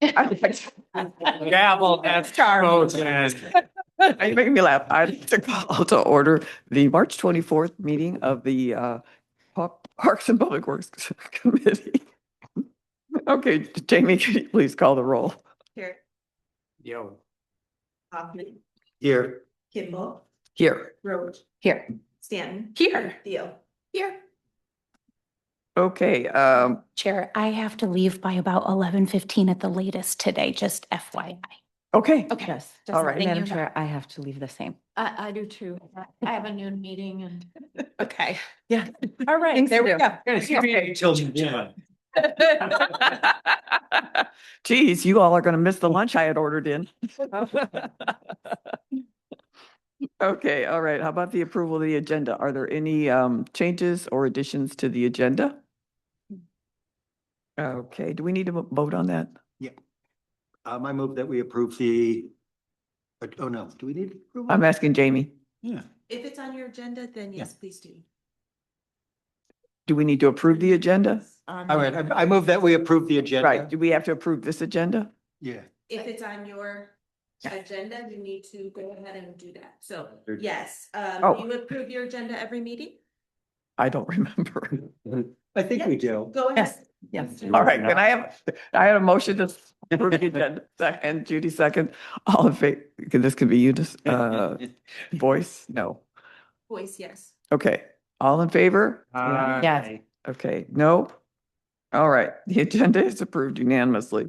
Gavel, that's Charm. Are you making me laugh? I'd like to call to order the March 24th meeting of the Parks and Public Works Committee. Okay, Jamie, can you please call the roll? Here. Yo. Hoffman. Here. Kimball. Here. Roach. Here. Stanton. Here. Deal. Here. Okay, Chair, I have to leave by about 11:15 at the latest today, just FYI. okay. Okay. Yes. Just All right, letting Madam you know. Chair, I have to leave the same. I do too. I have a noon meeting and. Okay. Yeah. All right, Things to there we do. go. Children, yeah. Geez, you all are gonna miss the lunch I had ordered in. Okay, all right. How about the approval of the agenda? Are there any changes or additions to the agenda? Okay, do we need to vote on that? I move that we approve the, oh no, do we need to approve? I'm asking Jamie. Yeah. If it's on your agenda, then yes, please do. Do we need to approve the agenda? All right, I move that we approve the agenda. Right, do we have to approve this agenda? Yeah. If it's on your agenda, you need to go ahead and do that. So, There- yes, Oh. you approve your agenda every meeting? I don't remember. I think we do. Go ahead. Yes. All right, can I have a motion to approve the agenda? Second, Judy second. All in favor, this could be you, just, voice? No. Voice, yes. Okay, all in favor? Yes. Okay, no? All right, the agenda is approved unanimously.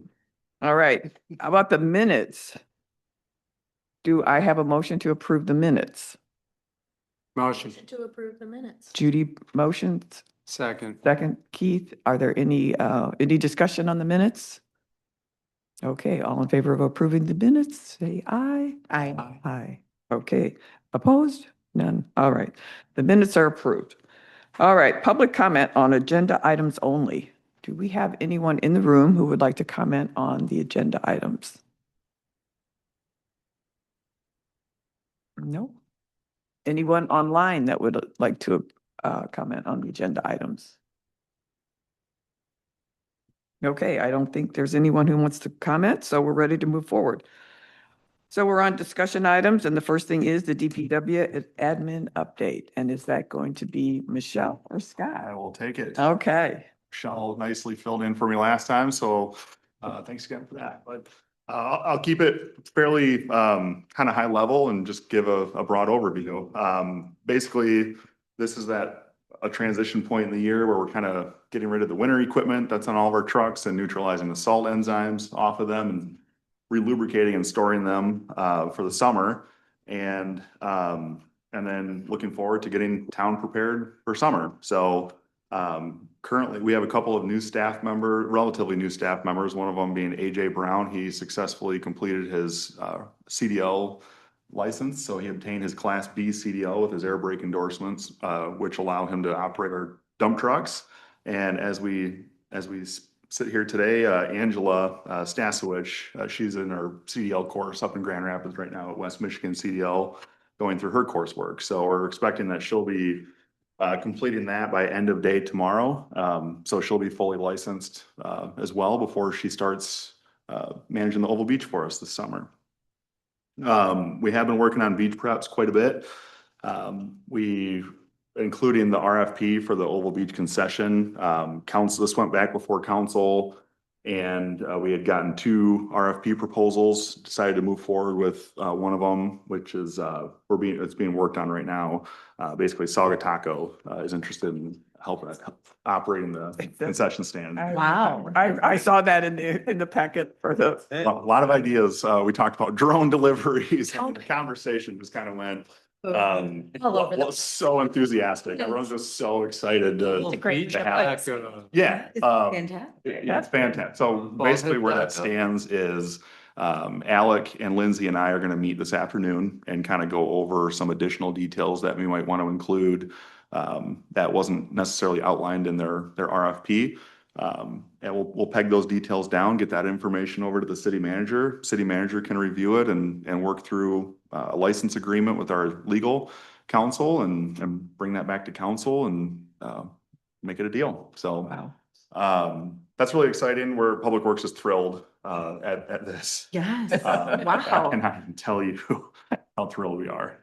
All right, how about the minutes? Do I have a motion to approve the minutes? Motion. To approve the minutes. Judy motions, Second, Keith, are there any discussion on the minutes? Okay, all in favor of approving the minutes, say aye. I. Aye. Okay, opposed? None. All right, the minutes are approved. All right, public comment on agenda items only. Do we have anyone in the room who would like to comment on the agenda items? No? Anyone online that would like to comment on the agenda items? Okay, I don't think there's anyone who wants to comment, so we're ready to move forward. So we're on discussion items, and the first thing is the DPW admin update. And is that going to be Michelle or I Scott? will take it. Okay, Michelle nicely filled in for me last time, so thanks again for that. But I'll keep it fairly kind of high level and just give a broad overview. Basically, this is a transition point in the year where we're kind of getting rid of the winter equipment that's on all of our trucks and neutralizing the salt enzymes off of them and relubricating and storing them for the summer. And then looking forward to getting town prepared for summer. So currently we have a couple of relatively new staff members, one of them being AJ Brown. He successfully completed his CDL license. So he obtained his Class B CDL with his air brake endorsements, which allow him to operate our dump trucks. And as we sit here today, Angela Stasowicz, she's in her CDL course up in Grand Rapids right now at West Michigan CDL, going through her coursework. So we're expecting that she'll be completing that by end of day tomorrow. So she'll be fully licensed as well before she starts managing the Oval Beach for us this summer. We have been working on beach preps quite a bit. Including the RFP for the Oval Beach concession. This went back before council, and we had gotten 2 RFP proposals, decided to move forward with one of them, which is it's being worked on right now. Basically, Salgataco is interested in helping operating the concession stand. Wow. I saw that in the packet for the. A lot of ideas. We talked about drone deliveries, and the conversation just kind of went All over the- was so enthusiastic. Everyone's just so excited It's a great to have. trip. Yeah. Fantastic. Yeah, it's fantastic. So basically where that stands is Alec and Lindsay and I are gonna meet this afternoon and kind of go over some additional details that we might want to include that wasn't necessarily outlined in their RFP. And we'll peg those details down, get that information over to the city manager. City manager can review it and work through a license agreement with our legal counsel and bring that back to council and make it a deal. So Wow. that's really exciting. Public Works is thrilled, at this. Yes. I Wow. cannot even tell you how thrilled we are.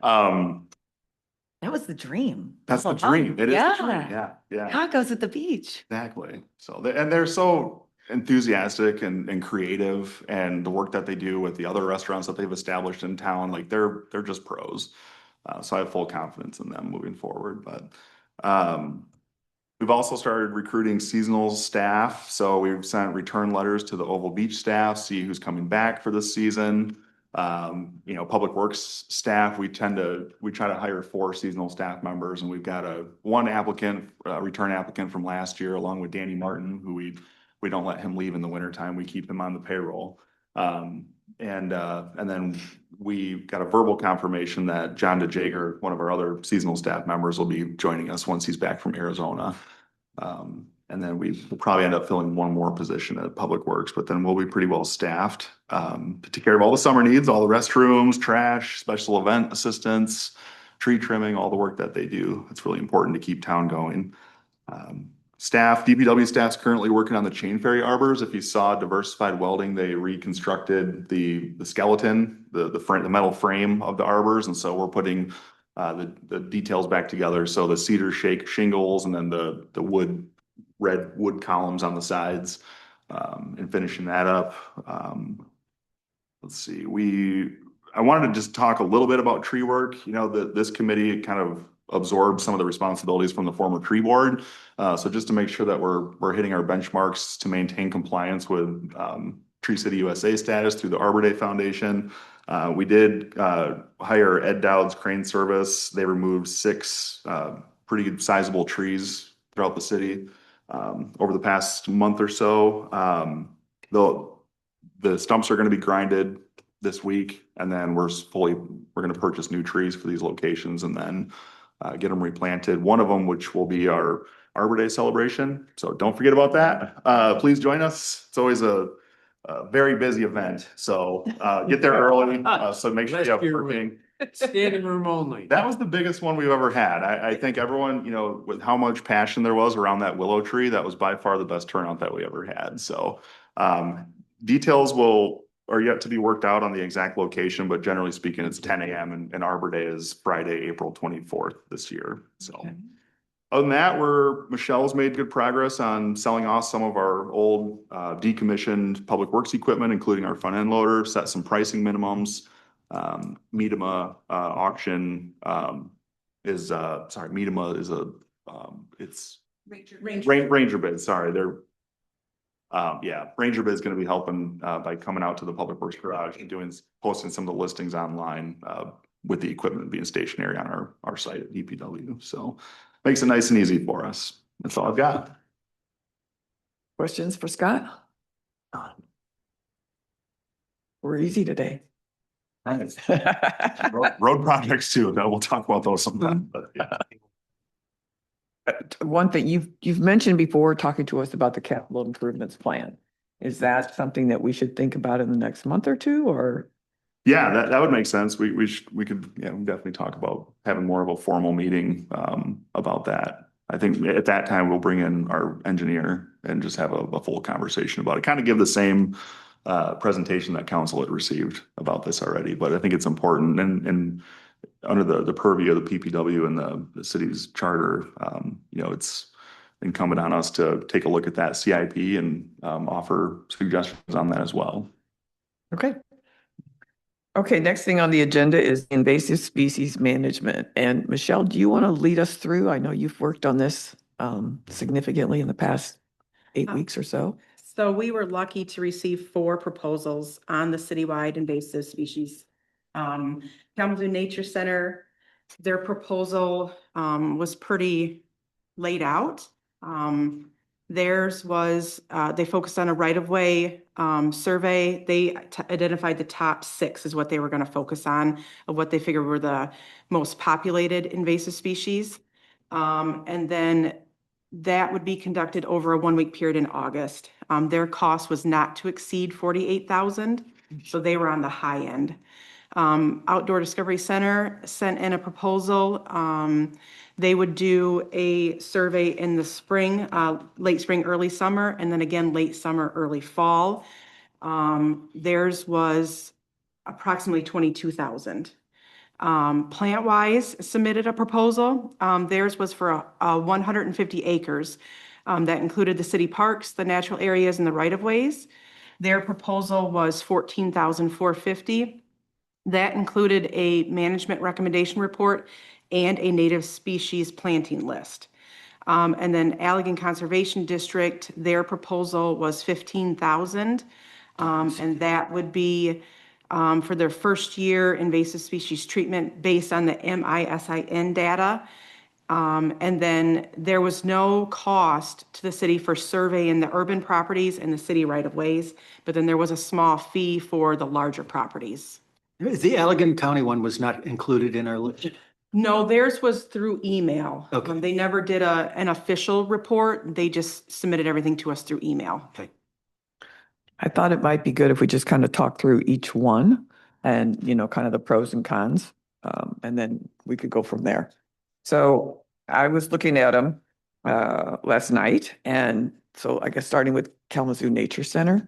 That was the dream. That's the all along. dream. It is the dream. Yeah. Tacos at the beach. Exactly. So, and they're so enthusiastic and creative, and the work that they do with the other restaurants that they've established in town, like they're just pros. So I have full confidence in them moving forward, but, we've also started recruiting seasonal staff. So we've sent return letters to the Oval Beach staff, see who's coming back for this season. Public Works staff, we try to hire 4 seasonal staff members, and we've got one applicant, return applicant from last year, along with Danny Martin, who we don't let him leave in the wintertime. We keep him on the payroll. And then we got a verbal confirmation that John DeJager, one of our other seasonal staff members, will be joining us once he's back from Arizona. And then we'll probably end up filling one more position at Public Works, but then we'll be pretty well staffed to take care of all the summer needs, all the restrooms, trash, special event assistants, tree trimming, all the work that they do. It's really important to keep town going. DPW staff's currently working on the chain ferry arbors. If you saw Diversified Welding, they reconstructed the skeleton, the metal frame of the arbors, and so we're putting the details back together. So the cedar shake shingles, and then the red wood columns on the sides, and finishing that up. Let's see, I wanted to just talk a little bit about tree work. This committee kind of absorbed some of the responsibilities from the former tree board. So just to make sure that we're hitting our benchmarks to maintain compliance with Tree City USA status through the Arbor Day Foundation. We did hire Ed Dowd's Crane Service. They removed 6 pretty sizable trees throughout the city over the past month or so. The stumps are going to be grinded this week, and then we're going to purchase new trees for these locations, and then get them replanted. One of them, which will be our Arbor Day celebration. So don't forget about that. Please join us. It's always a very busy event. So get there early. So make sure you have parking. Standing room only. That was the biggest one we've ever had. I think everyone, with how much passion there was around that willow tree, that was by far the best turnout that we ever had. So details are yet to be worked out on the exact location, but generally speaking, it's 10 a.m. and Arbor Day is Friday, April 24th this year. So other than that, Michelle's made good progress on selling off some of our old decommissioned Public Works equipment, including our front end loader, set some pricing minimums. Medema auction Medema is it's Ranger Bid. Sorry, Ranger Bid is going to be helping by coming out to the Public Works garage and posting some of the listings online with the equipment being stationary on our site at DPW. So makes it nice and easy for us. That's all I've got. Questions for Scott? We're easy today. Nice. Road projects too. We'll talk about those sometime. But yeah. One thing you've mentioned before, talking to us about the capital improvements plan. Is that something that we should think about in the next month or two, or? Yeah, that would make sense. We could definitely talk about having more of a formal meeting about that. I think at that time we'll bring in our engineer and just have a full conversation about it. Kind of give the same presentation that council had received about this already, but I think it's important and under the purview of the PPW and the city's charter, it's incumbent on us to take a look at that CIP and offer suggestions on that as well. Okay, next thing on the agenda is invasive species management. And Michelle, do you want to lead us through? I know you've worked on this significantly in the past 8 weeks or so. So we were lucky to receive 4 proposals on the citywide invasive species. Kalamazoo Nature Center, their proposal was pretty laid out. Theirs was, they focused on a right-of-way survey. They identified the top 6 is what they were going to focus on, of what they figured were the most populated invasive species. And then that would be conducted over a 1-week period in August. Their cost was not to exceed $48,000, so they were on the high end. Outdoor Discovery Center sent in a proposal. They would do a survey in the spring, late spring, early summer, and then again, late summer, early fall. Theirs was approximately 22,000. Plant-wise submitted a proposal. Theirs was for 150 acres. That included the city parks, the natural areas, and the right-of-ways. Their proposal was 14,450. That included a management recommendation report and a native species planting list. And then Allegan Conservation District, their proposal was 15,000. And that would be for their first year invasive species treatment based on the MISIN data. And then there was no cost to the city for surveying the urban properties and the city right-of-ways, but then there was a small fee for the larger properties. The Allegan County one was not included in our list. No, theirs was through email. Okay. They never did an official report. They just submitted everything to us through email. Okay. I thought it might be good if we just kind of talk through each one and, kind of the pros and cons. And then we could go from there. So I was looking at them last night. And so I guess starting with Kalamazoo Nature Center.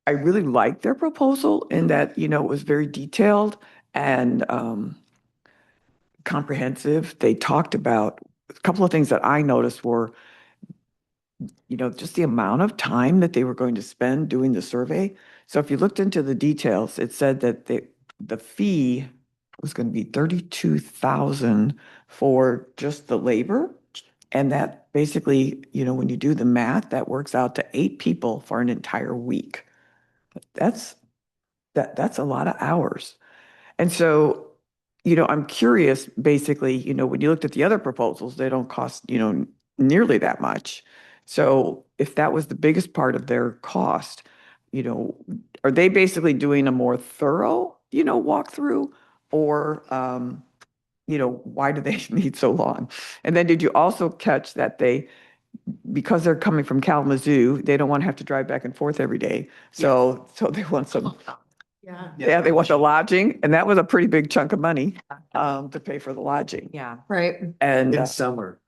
I really liked their proposal in that, it was very detailed and comprehensive. They talked about a couple of things that I noticed were, just the amount of time that they were going to spend doing the survey. So if you looked into the details, it said that the fee was going to be 32,000 for just the labor. And that basically, when you do the math, that works out to 8 people for an entire week. That's a lot of hours. And so, I'm curious, basically, when you looked at the other proposals, they don't cost, nearly that much. So if that was the biggest part of their cost, are they basically doing a more thorough, walkthrough? Or, why do they need so long? And then did you also catch that because they're coming from Kalamazoo, they don't want to have to drive back and forth every day. So they want some, they want the lodging, and that was a pretty big chunk of money to pay for the lodging. Yeah. Right. And In summer.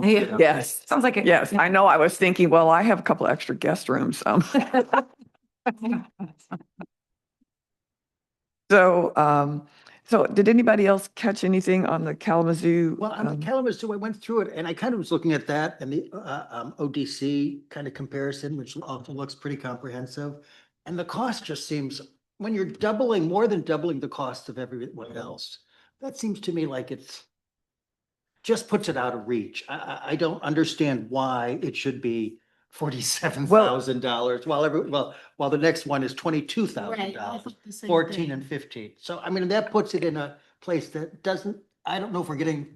Yeah. yes, Sounds like it. yes, I know. I was thinking, well, I have a couple extra guest rooms. So did anybody else catch anything on the Kalamazoo? Well, on Kalamazoo, I went through it and I kind of was looking at that and the ODC kind of comparison, which also looks pretty comprehensive. And the cost just seems, when you're more than doubling the cost of everyone else, that seems to me like it's just puts it out of reach. I don't understand why it should be $47,000 while the next one is $22,000, 14 and 15. So I mean, that puts it in a place that doesn't, I don't know if we're getting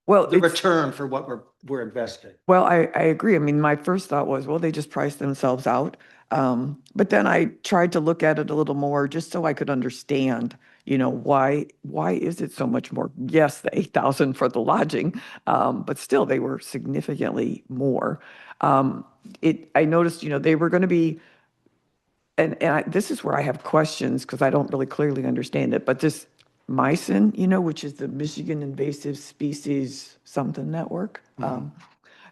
Well, the it's- return for what we're investing. Well, I agree. I mean, my first thought was, well, they just priced themselves out. But then I tried to look at it a little more just so I could understand, why is it so much more? Yes, the 8,000 for the lodging, but still they were significantly more. I noticed, they were going to be, this is where I have questions because I don't really clearly understand it, but this MISIN, which is the Michigan Invasive Species Something Network,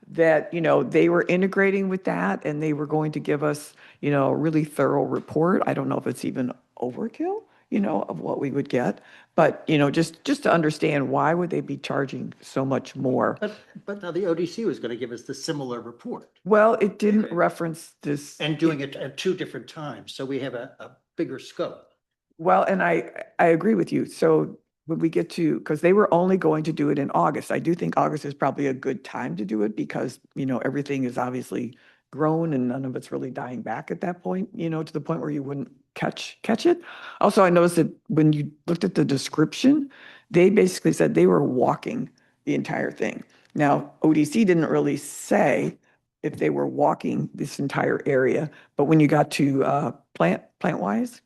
that, they were integrating with that and they were going to give us, a really thorough report. I don't know if it's even overkill, of what we would get, but, just to understand why would they be charging so much more? But now the ODC was going to give us the similar report Well, it didn't reference this. and doing it at 2 different times. So we have a bigger scope. Well, and I agree with you. So when we get to, because they were only going to do it in August. I do think August is probably a good time to do it because, everything is obviously grown and none of it's really dying back at that point, to the point where you wouldn't catch it. Also, I noticed that when you looked at the description, they basically said they were walking the entire thing. Now, ODC didn't really say if they were walking this entire area, but when you got to Plant-Wise,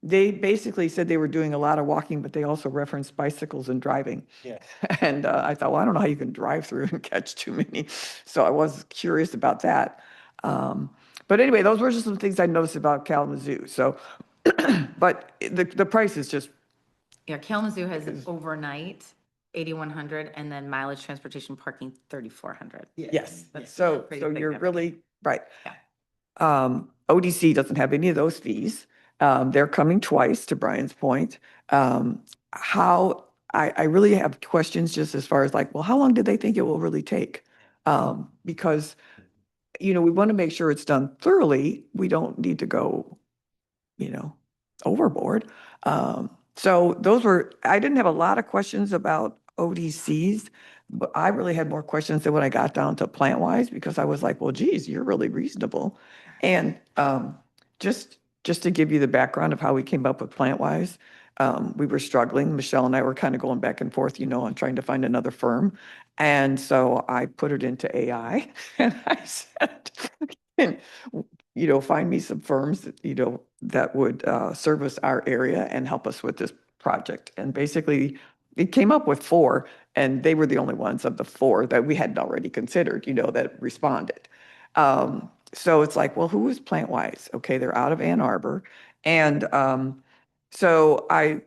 they basically said they were doing a lot of walking, but they also referenced bicycles and driving. Yeah. And I thought, well, I don't know how you can drive through and catch too many. So I was curious about that. But anyway, those were just some things I noticed about Kalamazoo. So, but the price is just, Yeah, Kalamazoo has an overnight 8,100, and then mileage, transportation, parking, 3,400. Yes, That's so, pretty so big you're difference. really, right. Yeah. ODC doesn't have any of those fees. They're coming twice, to Brian's point. I really have questions just as far as like, well, how long do they think it will really take? Because, we want to make sure it's done thoroughly. We don't need to go, overboard. So I didn't have a lot of questions about ODCs, but I really had more questions than when I got down to PlantWise, because I was like, well, geez, you're really reasonable. And just to give you the background of how we came up with PlantWise, we were struggling. Michelle and I were kind of going back and forth, on trying to find another firm. And so I put it into AI and I said, find me some firms that would service our area and help us with this project. And basically, it came up with 4, and they were the only ones of the 4 that we hadn't already considered, that responded. So it's like, well, who is PlantWise? Okay, they're out of Ann Arbor. And so I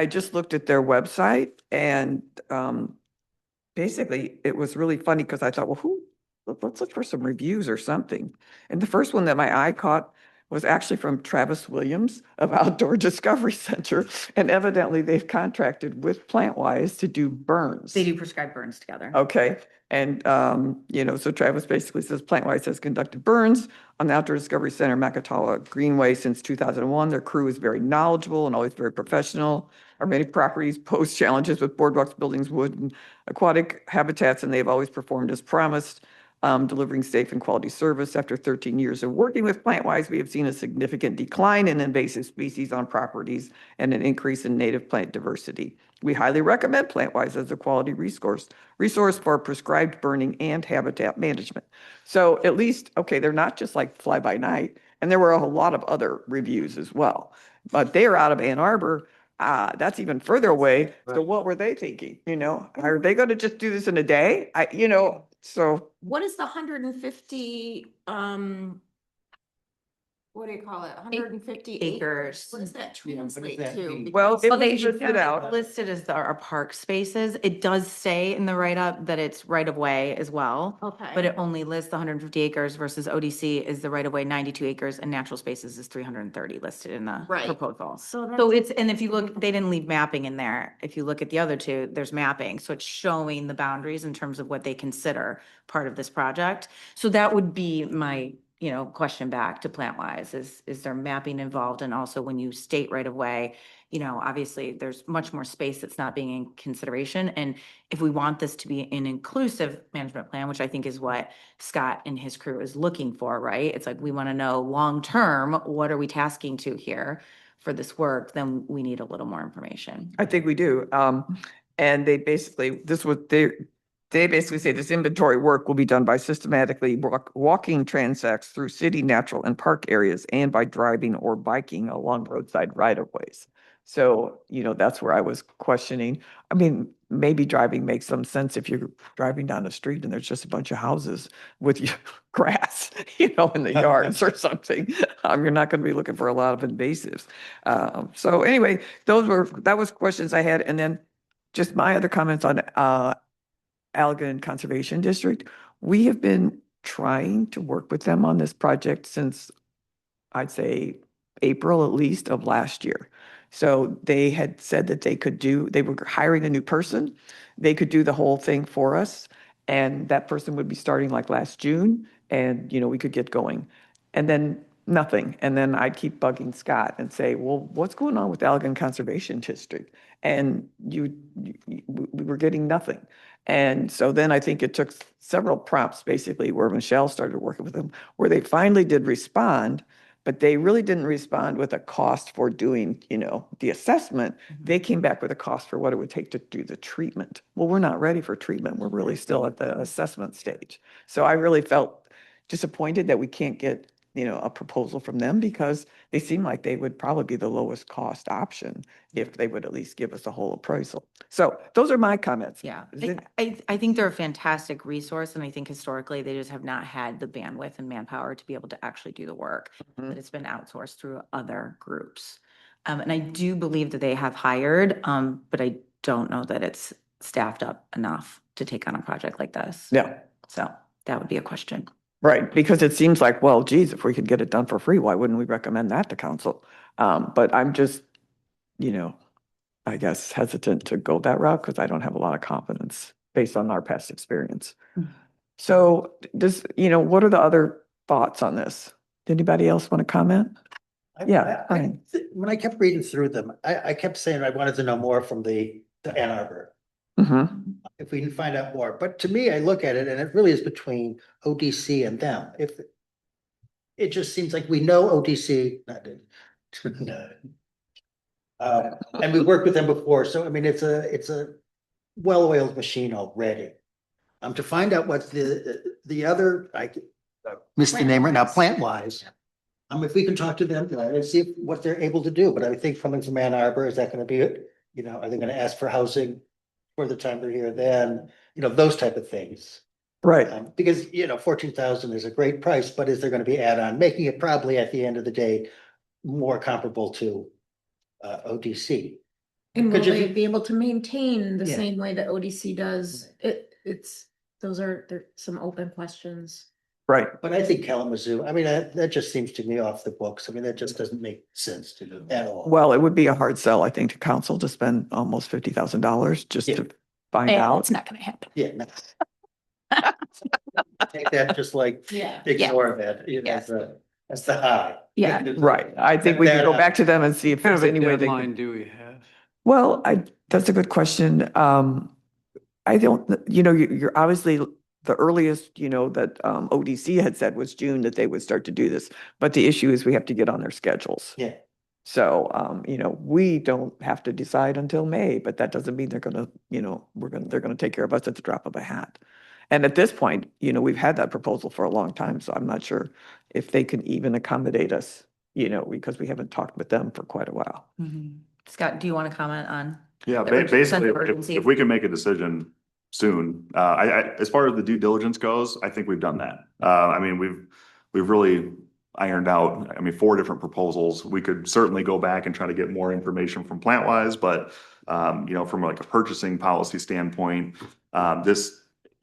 just looked at their website, and basically it was really funny because I thought, well, let's look for some reviews or something. And the first one that my eye caught was actually from Travis Williams of Outdoor Discovery Center. And evidently they've contracted with PlantWise to do burns. They do prescribed burns together. Okay. And, so Travis basically says PlantWise has conducted burns on the Outdoor Discovery Center, Macatawa Greenway since 2001. Their crew is very knowledgeable and always very professional. Our many properties pose challenges with boardwalks, buildings, wood, and aquatic habitats, and they've always performed as promised, delivering safe and quality service. After 13 years of working with PlantWise, we have seen a significant decline in invasive species on properties and an increase in native plant diversity. We highly recommend PlantWise as a quality resource for prescribed burning and habitat management. So at least, okay, they're not just like fly by night, and there were a lot of other reviews as well. But they're out of Ann Arbor. That's even further away. So what were they thinking? Are they going to just do this in a day? So What is the 150, what do you call it? 150 Acres. What does that Yeah, what does translate that to? mean? well, it Well, they was listed out. listed as our park spaces. It does say in the write-up that it's right-of-way as well. Okay. But it only lists the 150 acres versus ODC is the right-of-way 92 acres and natural spaces is 330 listed in the Right. proposal. So So it's, and if you look, they didn't leave mapping in there. If you look at the other two, there's mapping. So it's showing the boundaries in terms of what they consider part of this project. So that would be my, question back to PlantWise is there mapping involved? And also when you state right of way, obviously there's much more space that's not being in consideration. And if we want this to be an inclusive management plan, which I think is what Scott and his crew is looking for, right? It's like, we want to know long-term, what are we tasking to here for this work? Then we need a little more information. I think we do. And they basically, they basically say this inventory work will be done by systematically walking transects through city, natural, and park areas and by driving or biking along roadside right-of-ways. So, that's where I was questioning. I mean, maybe driving makes some sense if you're driving down the street and there's just a bunch of houses with grass, in the yards or something. You're not going to be looking for a lot of invasives. So anyway, that was questions I had. And then just my other comments on Allegan Conservation District. We have been trying to work with them on this project since, I'd say, April at least of last year. So they had said that they were hiring a new person. They could do the whole thing for us. And that person would be starting like last June, and, we could get going. And then nothing. And then I'd keep bugging Scott and say, well, what's going on with Allegan Conservation District? And we were getting nothing. And so then I think it took several prompts, basically, where Michelle started working with them, where they finally did respond, but they really didn't respond with a cost for doing, the assessment. They came back with a cost for what it would take to do the treatment. Well, we're not ready for treatment. We're really still at the assessment stage. So I really felt disappointed that we can't get, a proposal from them, because they seem like they would probably be the lowest cost option if they would at least give us a whole appraisal. So those are my comments. Yeah, Is it- I think they're a fantastic resource, and I think historically they just have not had the bandwidth and manpower to be able to actually do the work. Mhm. That it's been outsourced through other groups. And I do believe that they have hired, but I don't know that it's staffed up enough to take on a project like this. Yeah, So that would be a question. right. Because it seems like, well, geez, if we could get it done for free, why wouldn't we recommend that to council? But I'm just, you know, I guess hesitant to go that route because I don't have a lot of confidence based on our past experience. So what are the other thoughts on this? Did anybody else want to comment? Yeah, fine. When I kept reading through them, I kept saying I wanted to know more from the Ann Arbor. Mm-hmm. If we can find out more, but to me, I look at it and it really is between ODC and them. If it just seems like we know ODC, not no. And we worked with them before, so I mean, it's a well-oiled machine already. To find out what the other, I missed the name right now, Plant-Wise. If we can talk to them and see what they're able to do, but I think coming from Ann Arbor, is that gonna be it? Are they gonna ask for housing for the time they're here then, those type of things. Right. Because, 14,000 is a great price, but is there gonna be add-on, making it probably at the end of the day more comparable to ODC? And will Could you they be- be able to maintain the Yeah. same way that ODC does? There's some open questions. Right. But I think Kalamazoo, that just seems to me off the books. That just doesn't make sense to do at all. Well, it would be a hard sell, I think, to council to spend almost $50,000 just Yeah. to find Yeah, out. it's not gonna happen. Yeah. No. Take that just like Yeah. ignore that, that's the high. Yeah. Right. I think we can go back to them and see if Kind there's of a any way they deadline can. do we have? Well, that's a good question. I don't, you're obviously the earliest, that ODC had said was June that they would start to do this. But the issue is we have to get on their schedules. Yeah. So, we don't have to decide until May, but that doesn't mean they're gonna, they're gonna take care of us at the drop of a hat. And at this point, we've had that proposal for a long time, so I'm not sure if they can even accommodate us, because we haven't talked with them for quite a while. Scott, do you want to comment on? Yeah, The urgency- sense basically, of urgency. if we can make a decision soon, as far as the due diligence goes, I think we've done that. We've really ironed out, 4 different proposals. We could certainly go back and try to get more information from Plant-Wise, but, from like a purchasing policy standpoint, this,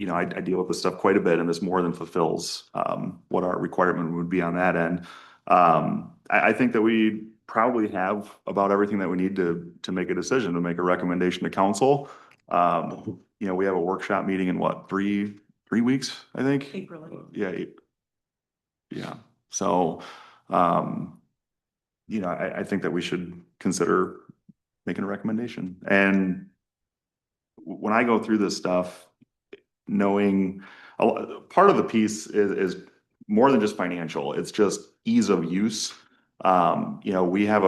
I deal with this stuff quite a bit, and this more than fulfills, what our requirement would be on that end. I think that we probably have about everything that we need to make a decision, to make a recommendation to council. We have a workshop meeting in what, 3 weeks, I think? April. Yeah. Yeah. So, I think that we should consider making a recommendation. And when I go through this stuff, knowing part of the piece is more than just financial, it's just ease of use. We have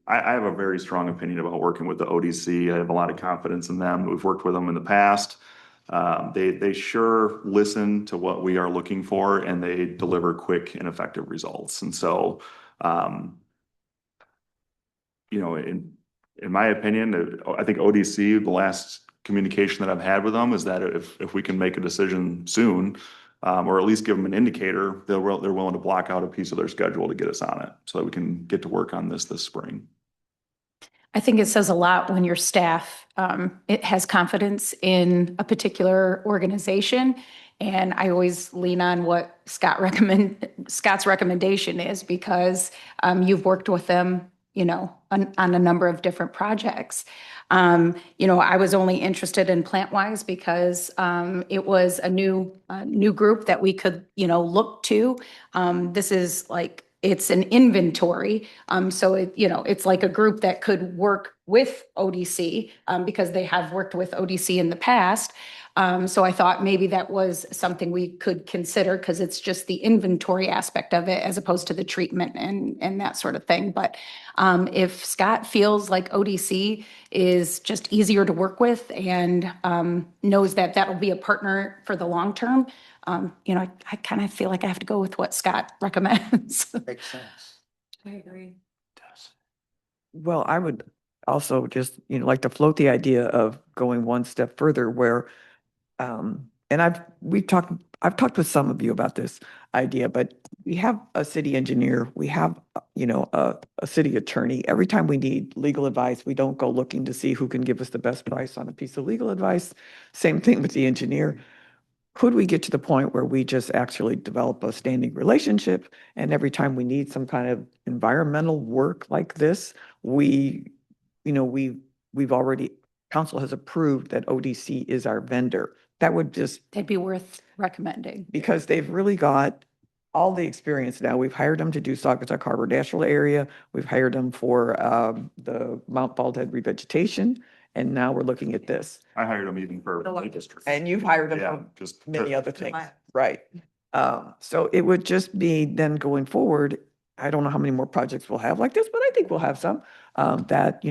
I have a very strong opinion about working with the ODC. I have a lot of confidence in them. We've worked with them in the past. They sure listen to what we are looking for, and they deliver quick and effective results. And so, in my opinion, I think ODC, the last communication that I've had with them is that if we can make a decision soon, or at least give them an indicator, they're willing to block out a piece of their schedule to get us on it so that we can get to work on this spring. I think it says a lot when your staff, it has confidence in a particular organization. And I always lean on what Scott's recommendation is, because you've worked with them, on a number of different projects. I was only interested in Plant-Wise because it was a new group that we could, look to. This is like, it's an inventory. So it's like a group that could work with ODC because they have worked with ODC in the past. So I thought maybe that was something we could consider, because it's just the inventory aspect of it as opposed to the treatment and that sort of thing. But if Scott feels like ODC is just easier to work with and knows that that'll be a partner for the long term, I kind of feel like I have to go with what Scott recommends. Makes sense. I agree. Well, I would also just, like to float the idea of going one step further where, and I've talked with some of you about this idea, but we have a city engineer, we have, a city attorney. Every time we need legal advice, we don't go looking to see who can give us the best price on a piece of legal advice. Same thing with the engineer. Could we get to the point where we just actually develop a standing relationship, and every time we need some kind of environmental work like this, we've already, council has approved that ODC is our vendor. That would just, That'd be worth recommending. because they've really got all the experience now. We've hired them to do Saugatuck Harbor Natural Area. We've hired them for the Mount Baldhead revegetation, and now we're looking at this. I hired them even for The Lake Lake District. And you've hired them Yeah, for just. many other Just things, my- right? So it would just be then going forward, I don't know how many more projects we'll have like this, but I think we'll have some, that,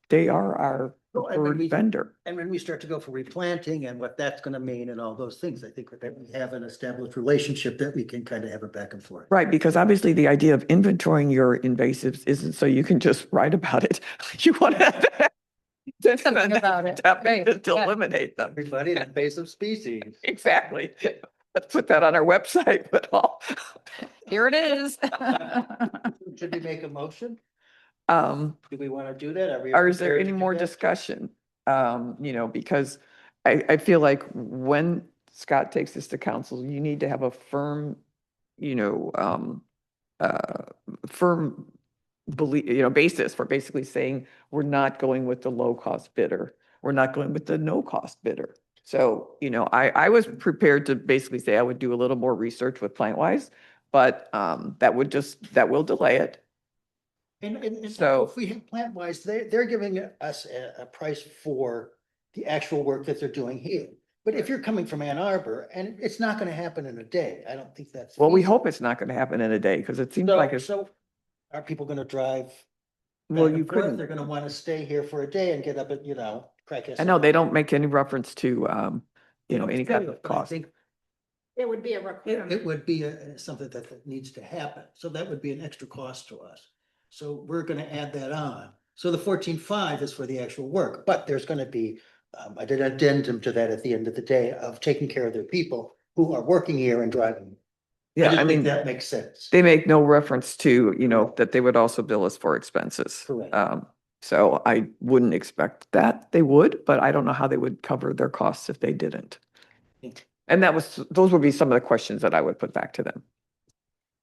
they are our Well, and when preferred we- vendor. And when we start to go for replanting and what that's gonna mean and all those things, I think that we have an established relationship that we can kind of have a back and forth. Right, because obviously the idea of inventorying your invasives isn't so you can just write about it. You want to. Something about it, right, To yeah. Everybody, eliminate them. an invasive species. Exactly. Let's put that on our website, but all. Here it is. Should we make a motion? Um, Do we want to do that? We or is there prepared any to do more that? discussion? Because I feel like when Scott takes this to council, you need to have a firm, firm belief, basis for basically saying, we're not going with the low cost bidder. We're not going with the no cost bidder. So, I was prepared to basically say I would do a little more research with PlantWise, but that will delay it. And So- if we have PlantWise, they're giving us a price for the actual work that they're doing here. But if you're coming from Ann Arbor, and it's not gonna happen in a day, I don't think that's. Well, we feasible. hope it's not going to happen in a day, because it seems So, like it's, so are people gonna drive? well, back and you forth? couldn't. They're gonna wanna stay here for a day and get up at, crack. I know they don't make any reference to, any kind of cost. It would be a It requirement. would be something that needs to happen. So that would be an extra cost to us. So we're gonna add that on. So the 14.5 is for the actual work, but there's gonna be an addendum to that at the end of the day of taking care of their people who are working here and driving. Yeah, just I think mean, that makes sense. they make no reference to, that they would also bill us for expenses. Correct. So I wouldn't expect that they would, but I don't know how they would cover their costs if they didn't. And those would be some of the questions that I would put back to them.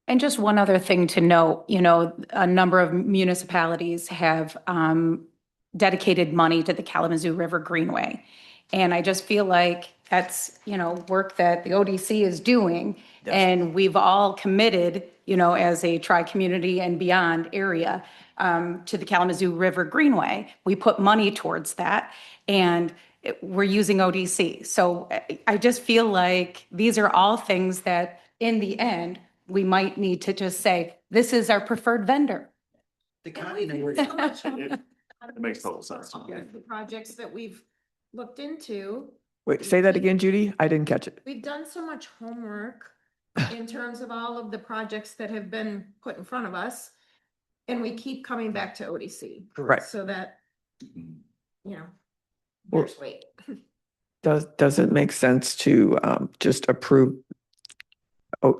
And just one other thing to note, a number of municipalities have dedicated money to the Kalamazoo River Greenway. And I just feel like that's, work that the ODC is doing. Yes. And we've all committed, as a tri-community and beyond area, to the Kalamazoo River Greenway. We put money towards that, and we're using ODC. So I just feel like these are all things that, in the end, we might need to just say, this is our preferred vendor. The And county, we've done so much It makes total sense. The projects that we've looked into, Wait, say that again, Judy? I didn't catch it. we've done so much homework in terms of all of the projects that have been put in front of us. And we keep coming back to ODC. Right. So that, Well- there's wait. Does it make sense to just approve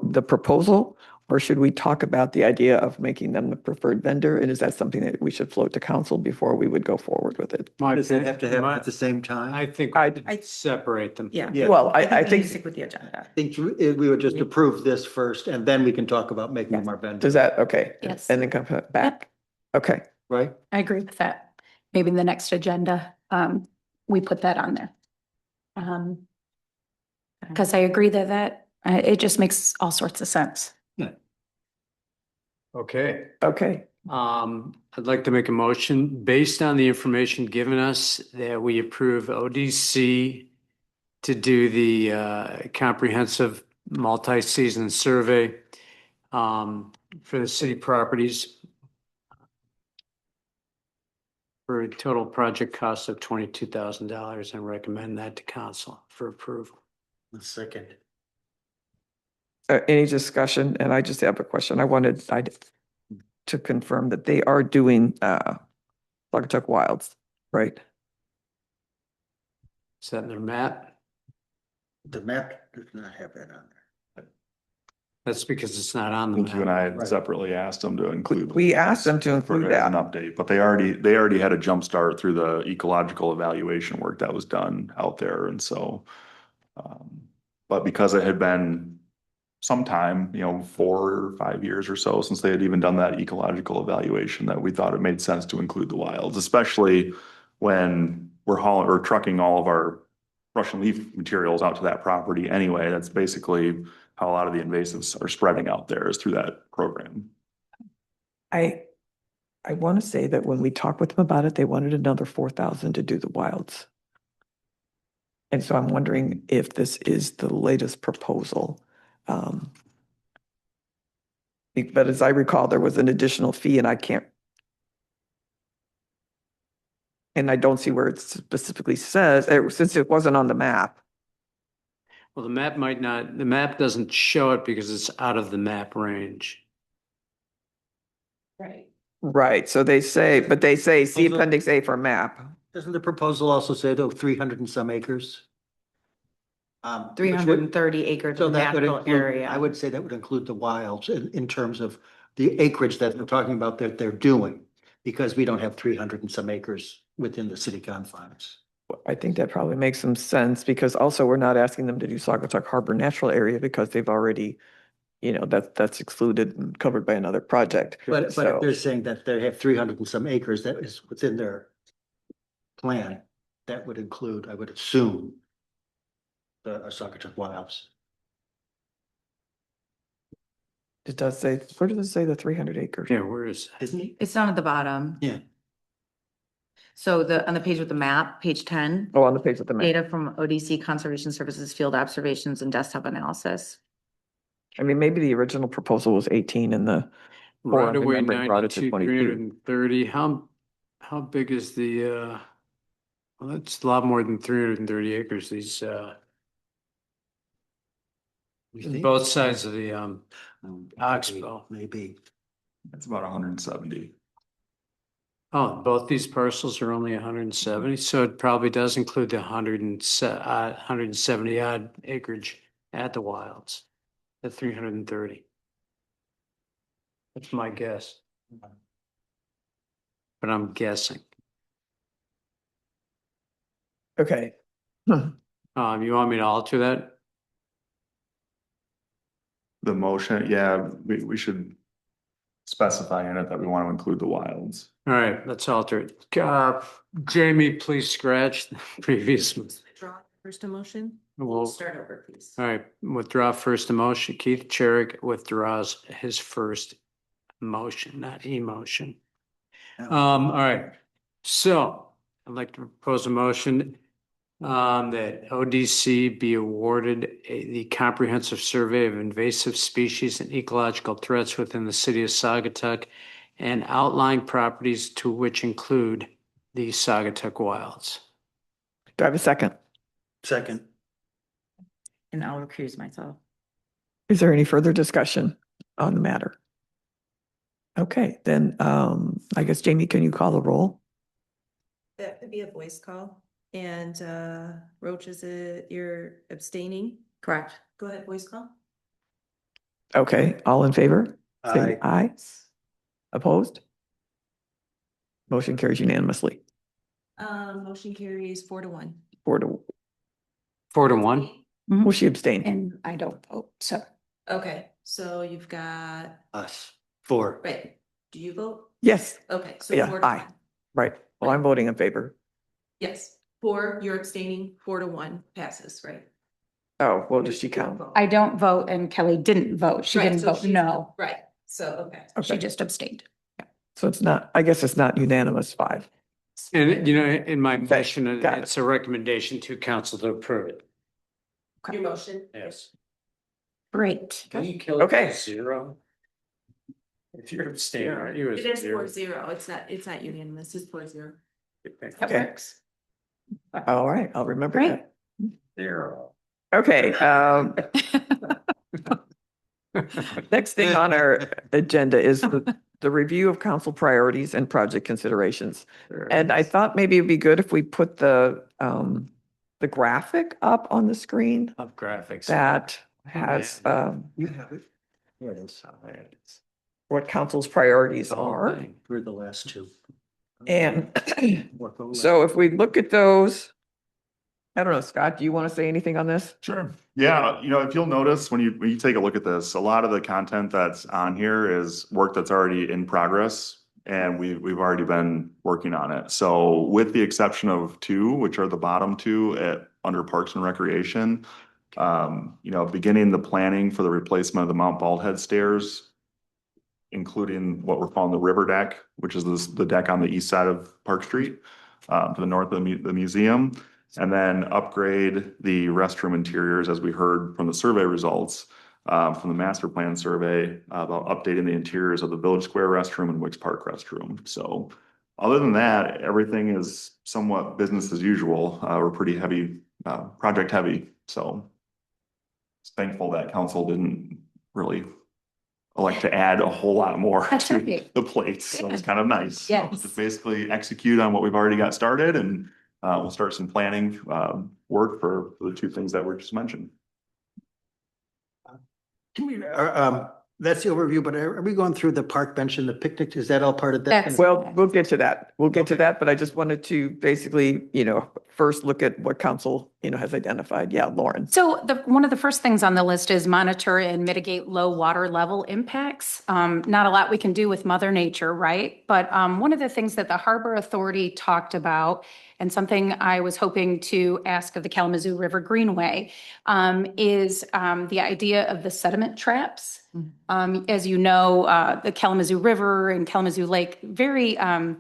the proposal? Or should we talk about the idea of making them the preferred vendor? And is that something that we should float to council before we would go forward with it? does it have to happen at the same time? I think I- I'd separate them. Yeah. Yeah. Well, I we need to think, Stick with the agenda. I think we would just approve this first and then we can talk about making them our vendor, does that, okay. Yes. And then come back? Okay, right? I agree with that. Maybe in the next agenda, we put that on there. Because I agree that it just makes all sorts of sense. Okay, okay. I'd like to make a motion based on the information given us that we approve ODC to do the comprehensive multi-season survey for the city properties for a total project cost of $22,000 and recommend that to council for approval. Second. Any discussion? And I just have a question. I wanted to confirm that they are doing Saugatuck Wilds, right? Is that in their map? The map does not have that on there. That's because it's not on I the think you and I map. had separately asked them to include. We asked them to for include as an that. update, but they already had a jump start through the ecological evaluation work that was done out there, and so. But because it had been some time, 4 or 5 years or so since they had even done that ecological evaluation, that we thought it made sense to include the wilds, especially when we're hauling or trucking all of our brush and leaf materials out to that property anyway. That's basically how a lot of the invasives are spreading out there, is through that program. I want to say that when we talked with them about it, they wanted another 4,000 to do the wilds. And so I'm wondering if this is the latest proposal. But as I recall, there was an additional fee and I don't see where it specifically says, since it wasn't on the map. Well, the map doesn't show it because it's out of the map range. Right. Right, so they say, see Also- appendix A for map. Doesn't the proposal also say though 300 and some acres? Which would- 330 acres So of that would natural include, area. I would say that would include the wilds in terms of the acreage that we're talking about that they're doing. Because we don't have 300 and some acres within the city confines. I think that probably makes some sense because also we're not asking them to do Saugatuck Harbor Natural Area because they've already, that's excluded and covered by another project. But if So- they're saying that they have 300 and some acres that is within their plan, that would include, I would assume, the Saugatuck Wilds. It does say, where does it say the 300 acres? Yeah, where is? Isn't it? It's down at the bottom. Yeah. So on the page with the map, page 10, Oh, on the page of the map. data from ODC Conservation Services Field Observations and Desktop Analysis. I mean, maybe the original proposal was 18 and the, Right away, remembering brought it to 92, 22. 330. How big is the, well, that's a lot more than 330 acres, these, We think? both sides of the, Oxbow. Maybe. It's about 170. Oh, both these parcels are only 170, so it probably does include the 170 odd acreage at the wilds, the 330. That's my guess. But I'm guessing. okay. You want me to alter that? The motion, yeah, we should specify in it that we want to include the wilds. All right, let's alter it. Jamie, please scratch the previous. Withdraw first emotion. We'll, Start over, please. all right, withdraw first emotion. Keith Cherrick withdraws his first motion, not emotion. All right, so I'd like to propose a motion that ODC be awarded the comprehensive survey of invasive species and ecological threats within the city of Saugatuck and outlying properties to which include the Saugatuck Wilds. Do I have a second? Second. And I'll recuse myself. Is there any further discussion on the matter? Okay, then, I guess Jamie, can you call the roll? That could be a voice call. And Roach, is it you're abstaining? Correct. Go ahead, voice call. Okay, all in favor? Say Aye. aye. Opposed? Motion carries unanimously. Motion carries 4-1. 4-1. 4-1. Well, she abstained. And I don't vote, so. Okay, so you've got, Us. 4. right, do you vote? Yes, Okay, so Yeah, 4-1. aye. right. Well, I'm voting in favor. Yes, 4, you're abstaining, 4-1 passes, right? Oh, well, does she count? I don't vote and Kelly didn't vote. She Right, didn't so vote she's- no. Right, so, okay. She Okay, just abstained. so it's not, I guess it's not unanimous 5. And, in my Okay, motion, got it. it's a recommendation to council to approve it. Your motion? Yes. Great. Can you kill it Okay. to 0? If you're abstaining, aren't you? It is 4-0, it's not unanimous, it's 4-0. That Okay. works. All right, I'll remember Great. that. 0. Okay, next thing on our agenda is the review of council priorities and project considerations. And I thought maybe it'd be good if we put the graphic up on the screen Of graphics. that has, You have it. Here it is. what council's priorities The whole are. thing. Through the last two. And Work over. so if we look at those, I don't know, Scott, do you want to say anything on this? Sure. Yeah, if you'll notice when you take a look at this, a lot of the content that's on here is work that's already in progress. And we've already been working on it. So with the exception of two, which are the bottom two under Parks and Recreation, beginning the planning for the replacement of the Mount Baldhead stairs, including what we're calling the river deck, which is the deck on the east side of Park Street, to the north of the museum. And then upgrade the restroom interiors, as we heard from the survey results, from the master plan survey about updating the interiors of the Village Square restroom and Wicks Park restroom. So other than that, everything is somewhat business as usual. We're pretty heavy, project heavy. So thankful that council didn't really elect to add a whole lot more That's to right. the plates. So it's kind of nice. So Yes. just basically execute on what we've already got started, and we'll start some planning work for the two things that were just mentioned. Can we, that's the overview, but are we going through the park bench and the picnic? Is that all part of that? That's- Well, we'll get to that. We'll get to that, but I just wanted to basically, first look at what council, has identified. Yeah, Lauren. So one of the first things on the list is monitor and mitigate low water level impacts. Not a lot we can do with Mother Nature, right? But one of the things that the Harbor Authority talked about, and something I was hoping to ask of the Kalamazoo River Greenway, is the idea of the sediment traps. As you know, the Kalamazoo River and Kalamazoo Lake, very the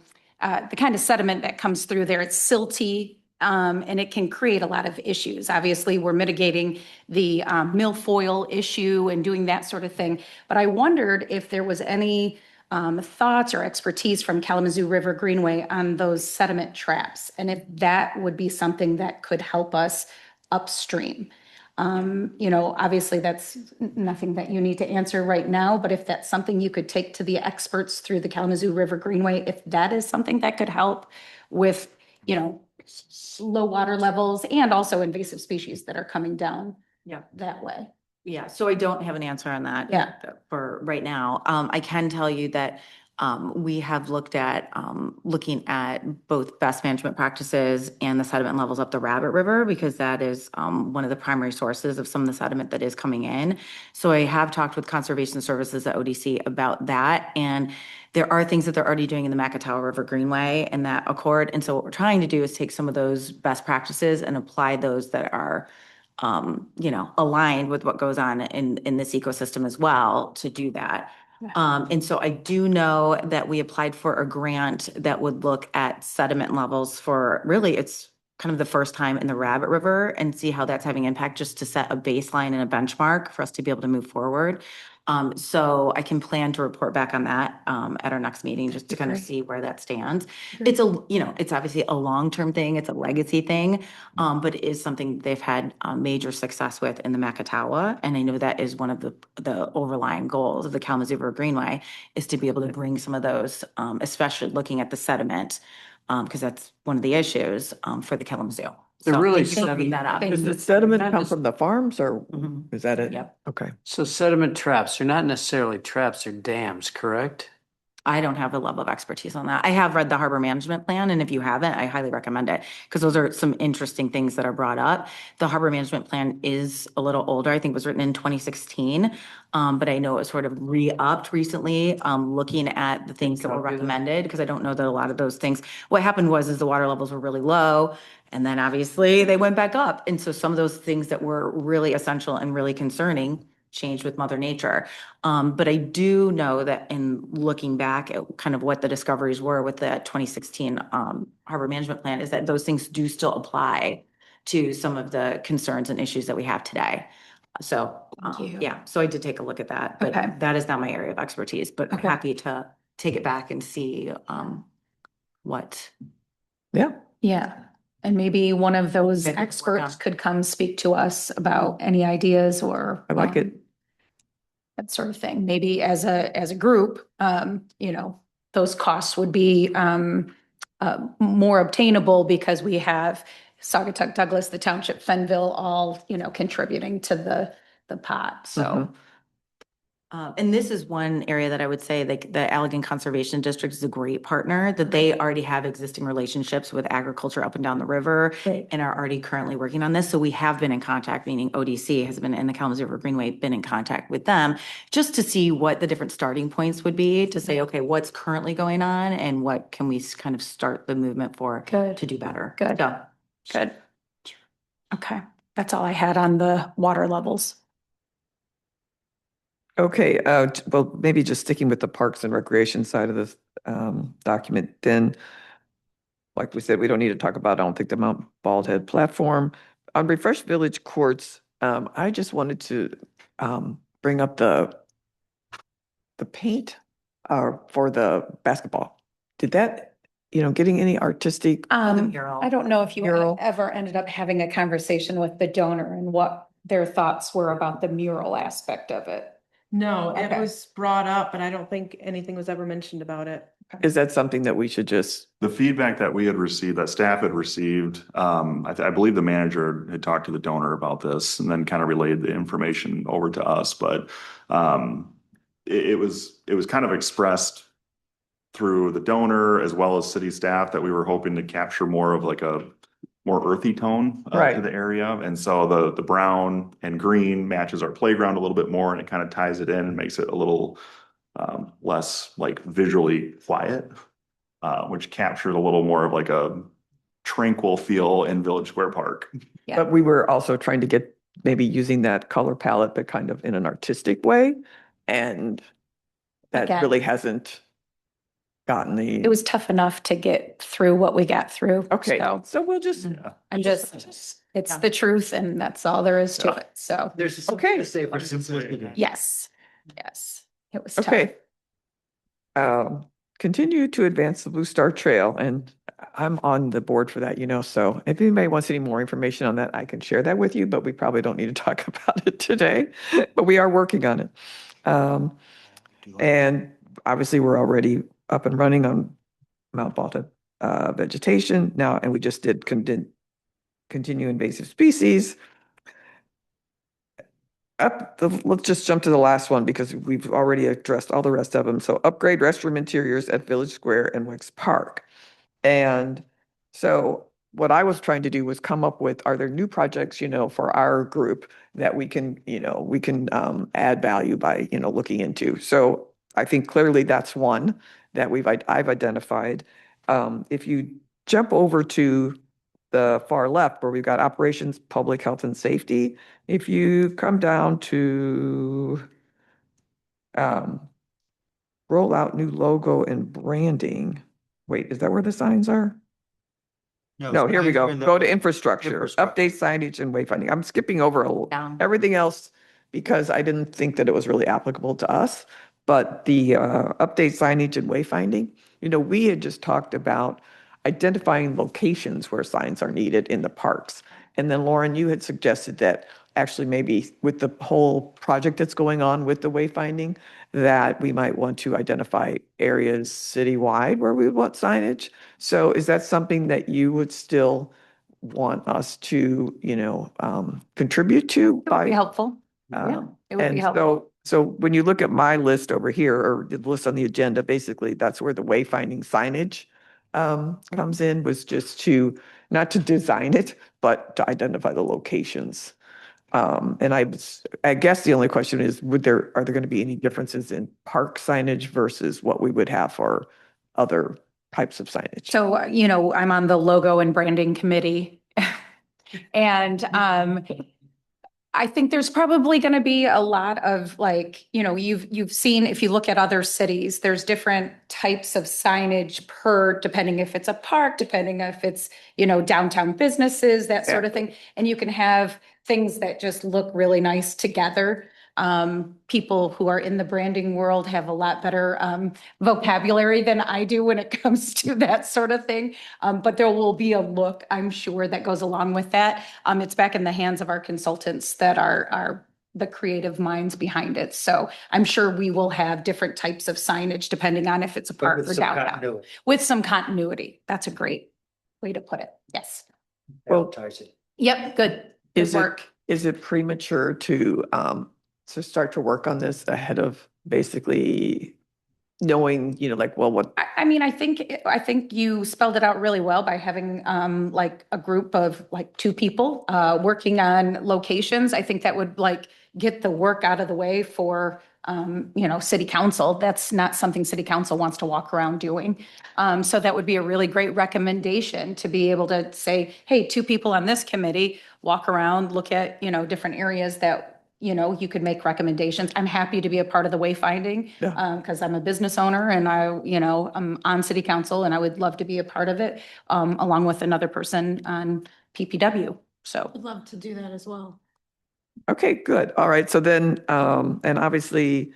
kind of sediment that comes through there, it's silty. And it can create a lot of issues. Obviously, we're mitigating the milfoil issue and doing that sort of thing. But I wondered if there was any thoughts or expertise from Kalamazoo River Greenway on those sediment traps, and if that would be something that could help us upstream. Obviously, that's nothing that you need to answer right now, but if that's something you could take to the experts through the Kalamazoo River Greenway, if that is something that could help with, low water levels and also invasive species that are coming down that way. Yeah, so I don't have an answer on that. Yeah. For right now. I can tell you that we have looked at looking at both best management practices and the sediment levels up the Rabbit River, because that is one of the primary sources of some of the sediment that is coming in. So I have talked with Conservation Services at ODC about that, and there are things that they're already doing in the Macatawa River Greenway and that accord. And so what we're trying to do is take some of those best practices and apply those that are aligned with what goes on in this ecosystem as well to do that. And so I do know that we applied for a grant that would look at sediment levels for, really, it's kind of the first time in the Rabbit River, and see how that's having impact, just to set a baseline and a benchmark for us to be able to move forward. So I can plan to report back on that at our next meeting, just to kind of Great. see where that stands. Great. It's obviously a long-term thing, it's a legacy thing, but it is something they've had major success with in the Macatawa. And I know that is one of the overlying goals of the Kalamazoo River Greenway, is to be able to bring some of those, especially looking at the sediment, because that's one of the issues for the Kalamazoo. They're So really thank you for bringing that up. Does the sediment That come is- from the farms, or Mhm. is that it? Yep. Okay. So sediment traps, they're not necessarily traps, they're dams, correct? I don't have the level of expertise on that. I have read the harbor management plan, and if you haven't, I highly recommend it, because those are some interesting things that are brought up. The harbor management plan is a little older. I think it was written in 2016. But I know it was sort of re-upped recently, looking at the things that were Copy that. recommended, because I don't know that a lot of those things, what happened was the water levels were really low, and then obviously they went back up. And so some of those things that were really essential and really concerning changed with Mother Nature. But I do know that in looking back at kind of what the discoveries were with the 2016 harbor management plan, is that those things do still apply to some of the concerns and issues that we have today. So, Thank you. yeah, so I did take a look at that, but Okay. that is not my area of expertise, but Okay. happy to take it back and see what. Yeah. Yeah, and maybe one of those Okay. experts could come speak to us about any ideas or. I like it. That sort of thing. Maybe as a group, those costs would be more obtainable, because we have Saugatuck, Douglas, the township, Fenville, all, contributing to the pot. So And this is one area that I would say like the Allegan Conservation District is a great partner, that they already have existing relationships with agriculture up and down the river Right. and are already currently working on this. So we have been in contact, meaning ODC has been in the Kalamazoo River Greenway, been in contact with them just to see what the different starting points would be to say, okay, what's currently going on and what can we kind of start the movement for Good. to do better. Good. So, Good. Okay, that's all I had on the water levels. Okay, well, maybe just sticking with the Parks and Recreation side of this document, then, like we said, we don't need to talk about, I don't think, the Mount Baldhead platform. On Refresh Village Courts, I just wanted to bring up the paint for the basketball. Did that, getting any artistic? mural. I don't know if you Mural. ever ended up having a conversation with the donor and what their thoughts were about the mural aspect of it. No, it Okay. was brought up, but I don't think anything was ever mentioned about it. Is that something that we should just, The feedback that we had received, that staff had received, I believe the manager had talked to the donor about this and then kind of relayed the information over to us, but it was kind of expressed through the donor as well as city staff that we were hoping to capture more of like a more earthy tone to Right. the area. And so the brown and green matches our playground a little bit more and it kind of ties it in and makes it a little less like visually quiet, which captured a little more of like a tranquil feel in Village Square Park. Yeah. but we were also trying to get maybe using that color palette, but kind of in an artistic way. And that Again. really hasn't gotten the. It was tough enough to get through what we got through. Okay, So so we'll just, I'm just, it's Yeah. the truth and that's all there is to Yeah. it. So, There's Okay. something to say for simplicity. yes, yes, it was tough. okay. Continue to advance the Blue Star Trail, and I'm on the board for that, so if anybody wants any more information on that, I can share that with you, but we probably don't need to talk about it today, but we are working on it. And obviously, we're already up and running on Mount Balta vegetation now, and we just did continue invasive species. Let's just jump to the last one because we've already addressed all the rest of them. So upgrade restroom interiors at Village Square and Wicks Park. And so what I was trying to do was come up with, are there new projects, for our group that we can add value by, looking into. So I think clearly that's one that I've identified. If you jump over to the far left where we've got operations, public health and safety, if you come down to roll out new logo and branding. Wait, is that where the signs are? No, here we signs are go. in the- Go to infrastructure, Infrastructure. update signage and wayfinding. I'm skipping over Down. everything else because I didn't think that it was really applicable to us. But the update signage and wayfinding, we had just talked about identifying locations where signs are needed in the parks. And then Lauren, you had suggested that actually maybe with the whole project that's going on with the wayfinding, that we might want to identify areas citywide where we want signage. So is that something that you would still want us to, contribute to? It would be helpful. Yeah, Um, it would be And helpful. so when you look at my list over here, or the list on the agenda, basically, that's where the wayfinding signage comes in, was just to, not to design it, but to identify the locations. And I guess the only question is, are there going to be any differences in park signage versus what we would have for other types of signage? So, I'm on the logo and branding committee. And I think there's probably going to be a lot of you've seen, if you look at other cities, there's different types of signage depending if it's a park, depending if it's, downtown businesses, that sort of thing. And you can have things that just look really nice together. People who are in the branding world have a lot better vocabulary than I do when it comes to that sort of thing. But there will be a look, I'm sure, that goes along with that. It's back in the hands of our consultants that are the creative minds behind it. So I'm sure we will have different types of signage depending on if it's a But park with or some downtown. continuity. With some continuity. That's a great way to put it. Yes. Well, Advertising. Yep, good. Good Is it- work. Is it premature to to start to work on this ahead of basically knowing, like, well, what, I mean, I think you spelled it out really well by having like a group of like 2 people working on locations. I think that would like get the work out of the way for city council. That's not something city council wants to walk around doing. So that would be a really great recommendation to be able to say, hey, 2 people on this committee walk around, look at, different areas that you could make recommendations. I'm happy to be a part of the wayfinding Yeah. because I'm a business owner and I'm on city council and I would love to be a part of it along with another person on PPW. So I'd love to do that as well. okay, good. All right. So then, and obviously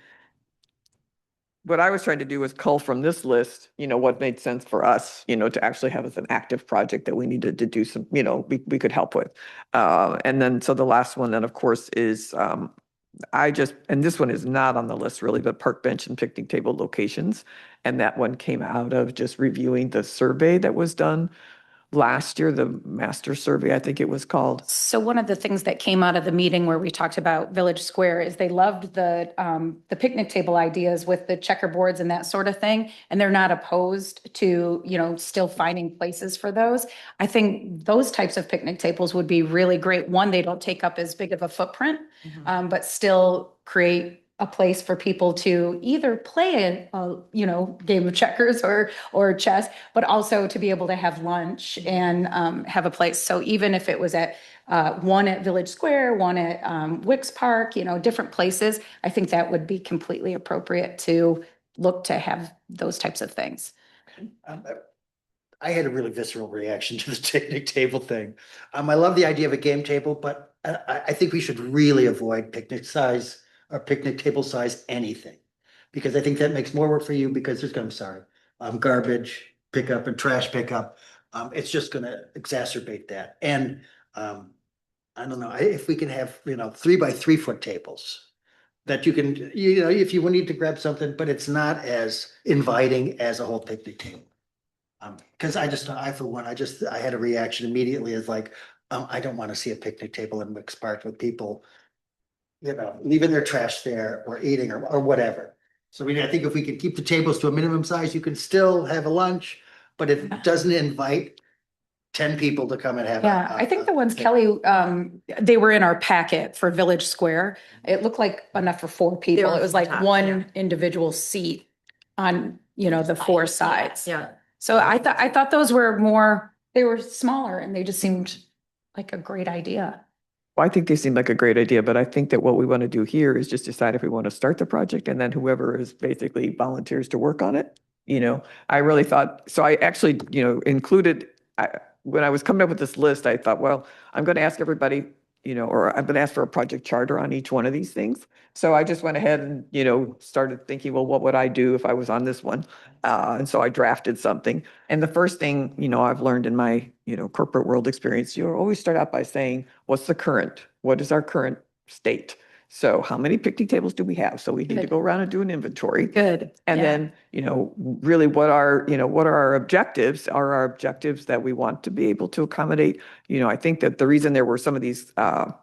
what I was trying to do was cull from this list, what made sense for us, to actually have as an active project that we needed to do some, we could help with. And then, so the last one then, of course, is and this one is not on the list really, but park bench and picnic table locations. And that one came out of just reviewing the survey that was done last year, the master survey, I think it was called. So one of the things that came out of the meeting where we talked about Village Square is they loved the picnic table ideas with the checkerboards and that sort of thing. And they're not opposed to, still finding places for those. I think those types of picnic tables would be really great. One, they don't take up as big of a footprint, but still create a place for people to either play a game of checkers or chess, but also to be able to have lunch and have a place. So even if it was at one at Village Square, one at Wicks Park, different places, I think that would be completely appropriate to look to have those types of things. I had a really visceral reaction to the picnic table thing. I love the idea of a game table, but I think we should really avoid picnic size or picnic table size anything. Because I think that makes more work for you because garbage pickup and trash pickup. It's just gonna exacerbate that. And I don't know, if we can have, 3 by 3 foot tables that you can, if you need to grab something, but it's not as inviting as a whole picnic table. Because I had a reaction immediately as like, I don't want to see a picnic table in Wicks Park with people, leaving their trash there or eating or whatever. So I think if we could keep the tables to a minimum size, you can still have a lunch, but it doesn't invite 10 people to come and have. Yeah, I think the ones Kelly, they were in our packet for Village Square. It looked like enough for 4 people. were It was from like top, one yeah. individual seat on, the 4 sides. Yeah. So I thought those were they were smaller and they just seemed like a great idea. Well, I think they seem like a great idea, but I think that what we want to do here is just decide if we want to start the project and then whoever is basically volunteers to work on it. I really thought, so I actually, included, when I was coming up with this list, I thought, well, I'm going to ask everybody, or I'm going to ask for a project charter on each one of these things. So I just went ahead and, started thinking, well, what would I do if I was on this one? And so I drafted something. And the first thing, I've learned in my, corporate world experience, you always start out by saying, what is our current state? So how many picnic tables do we have? So we need to Good. go around and do an inventory. Good. And Yeah. then, really what are our objectives? Are our objectives that we want to be able to accommodate? I think that the reason there were some of these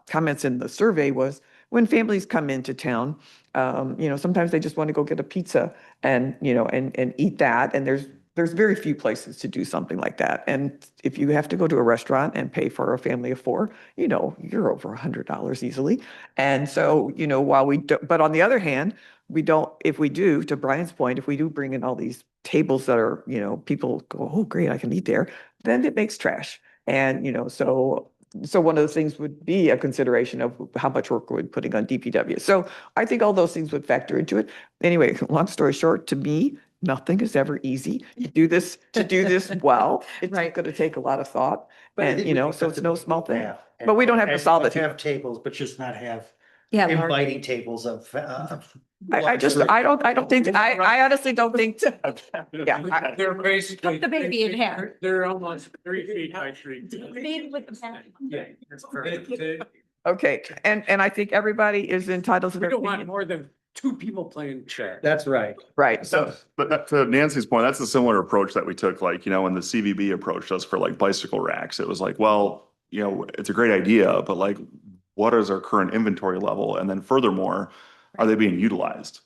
comments in the survey was when families come into town, sometimes they just want to go get a pizza and eat that. And there's very few places to do something like that. And if you have to go to a restaurant and pay for a family of 4, you're over $100 easily. And so, while we do, but on the other hand, we don't, if we do, to Brian's point, if we do bring in all these tables that are, people go, oh, great, I can eat there, then it makes trash. And, so one of those things would be a consideration of how much work we're putting on DPW. So I think all those things would factor into it. Anyway, long story short, to me, nothing is ever easy. To do this well, it's Right. going to take a lot of thought. But I And, think we can so cut it's the no big small thing in thing. half. But we don't have to And solve it here. have tables, but just not have Yeah. inviting tables of. I don't think, I honestly don't think, yeah. They're basically. The baby in half. They're almost 3 feet by 3. Made with the Yeah. Okay, and I think everybody is entitled to We their don't want opinion. more than 2 people playing chess. That's right. Right, so, But to Nancy's point, that's a similar approach that we took, like, when the CVB approached us for like bicycle racks, it was like, well, it's a great idea, but like, what is our current inventory level? And then furthermore, are they being utilized?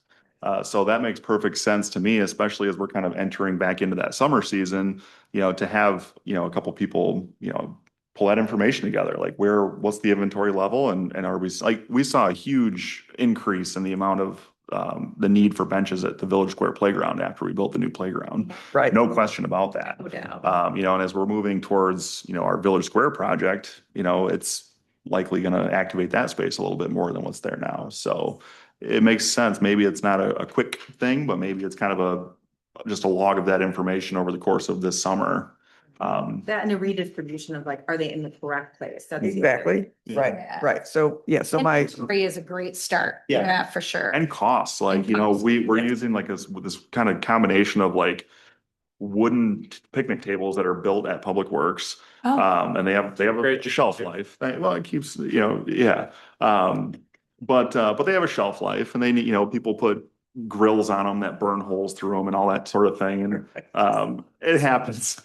So that makes perfect sense to me, especially as we're kind of entering back into that summer season, to have, a couple people, pull that information together, like what's the inventory level and are we saw a huge increase in the amount of the need for benches at the Village Square Playground after we built the new playground. Right. No question about that. No doubt. And as we're moving towards, our Village Square project, it's likely going to activate that space a little bit more than what's there now. So it makes sense. Maybe it's not a quick thing, but maybe it's kind of just a log of that information over the course of this summer. That and a redistribution of like, are they in the correct place? That's the other Exactly. Right, Yeah. right. So, yeah, so my, Inventory is a great start. Yeah. Yeah, for sure. And costs, like, And costs, we're yes. using like this kind of combination of like wooden picnic tables that are built at Public Works. Oh, And they have a Great. shelf life. Well, it keeps, yeah. But they have a shelf life and they need, people put grills on them that burn holes through them and all that sort of thing. And, it happens.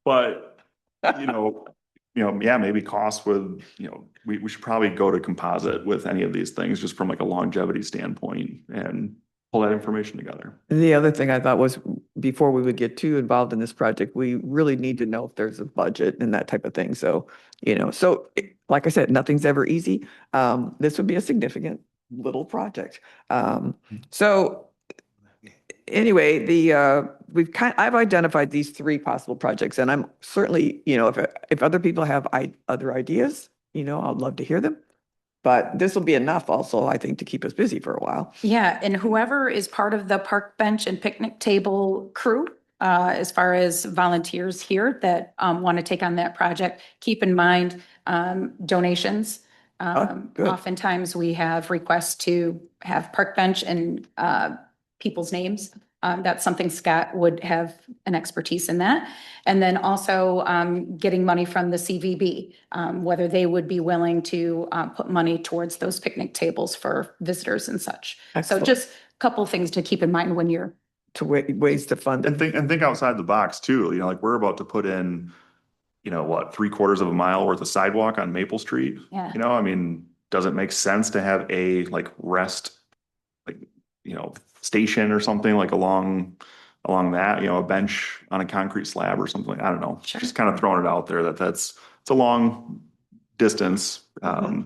But, yeah, maybe cost with, we should probably go to composite with any of these things just from like a longevity standpoint and pull that information together. the other thing I thought was before we would get too involved in this project, we really need to know if there's a budget and that type of thing. So, like I said, nothing's ever easy. This would be a significant little project. So anyway, I've identified these three possible projects and I'm certainly, if other people have other ideas, I'd love to hear them. But this will be enough also, I think, to keep us busy for a while. yeah. And whoever is part of the park bench and picnic table crew, as far as volunteers here that want to take on that project, keep in mind donations. Good. Oftentimes we have requests to have park bench and people's names. That's something Scott would have an expertise in that. And then also getting money from the CVB, whether they would be willing to put money towards those picnic tables for visitors and such. So Excellent. just a couple of things to keep in mind when you're. To ways to fund And it. think outside the box too, like we're about to put in, 3/4 of a mile worth of sidewalk on Maple Street. Yeah. Does it make sense to have a rest, station or something like along that, a bench on a concrete slab or something? I don't know. Sure. Just kind of throwing it out there it's a long distance. It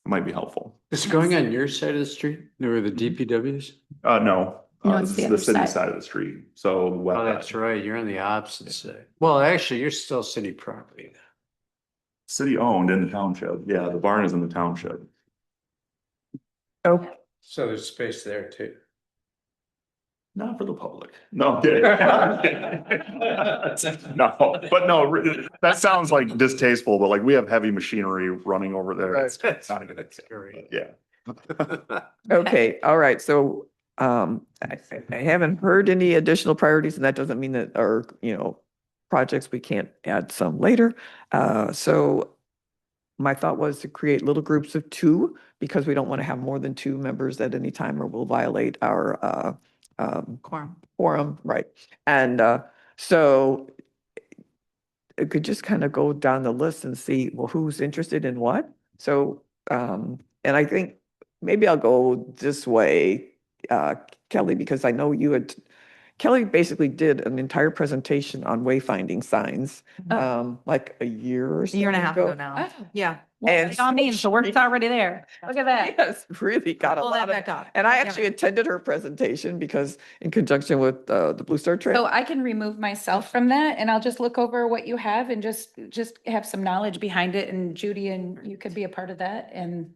might be helpful. Is it going on your side of the street? Where the DPWs? Oh, No. No, it's the The other city side. side of the street. So Oh, that's right. You're on the opposite side. Well, actually, you're still city property. city owned in the township. Yeah, the barn is in the township. Oh, So there's space there too. Not for the public. No. I'm kidding. No, but no, that sounds like distasteful, but we have heavy machinery running over there. Right. It's not a good Great. Yeah. okay, all right. So I haven't heard any additional priorities and that doesn't mean that our, projects, we can't add some later. So my thought was to create little groups of 2 because we don't want to have more than 2 members at any time or we'll violate our quorum, right? And so it could just kind of go down the list and see, well, who's interested in what? So, and I think maybe I'll go this way, Kelly, because I know Kelly basically did an entire presentation on wayfinding signs, like a year or so. Year and a half ago now. Oh. Yeah. And By all means, the work's already there. Look at that. Yes, really got a Pull that lot of, back up. and I Yeah. actually attended her presentation because in conjunction with the Blue Star So Trail. I can remove myself from that and I'll just look over what you have and just have some knowledge behind it. And Judy, and you could be a part of that and,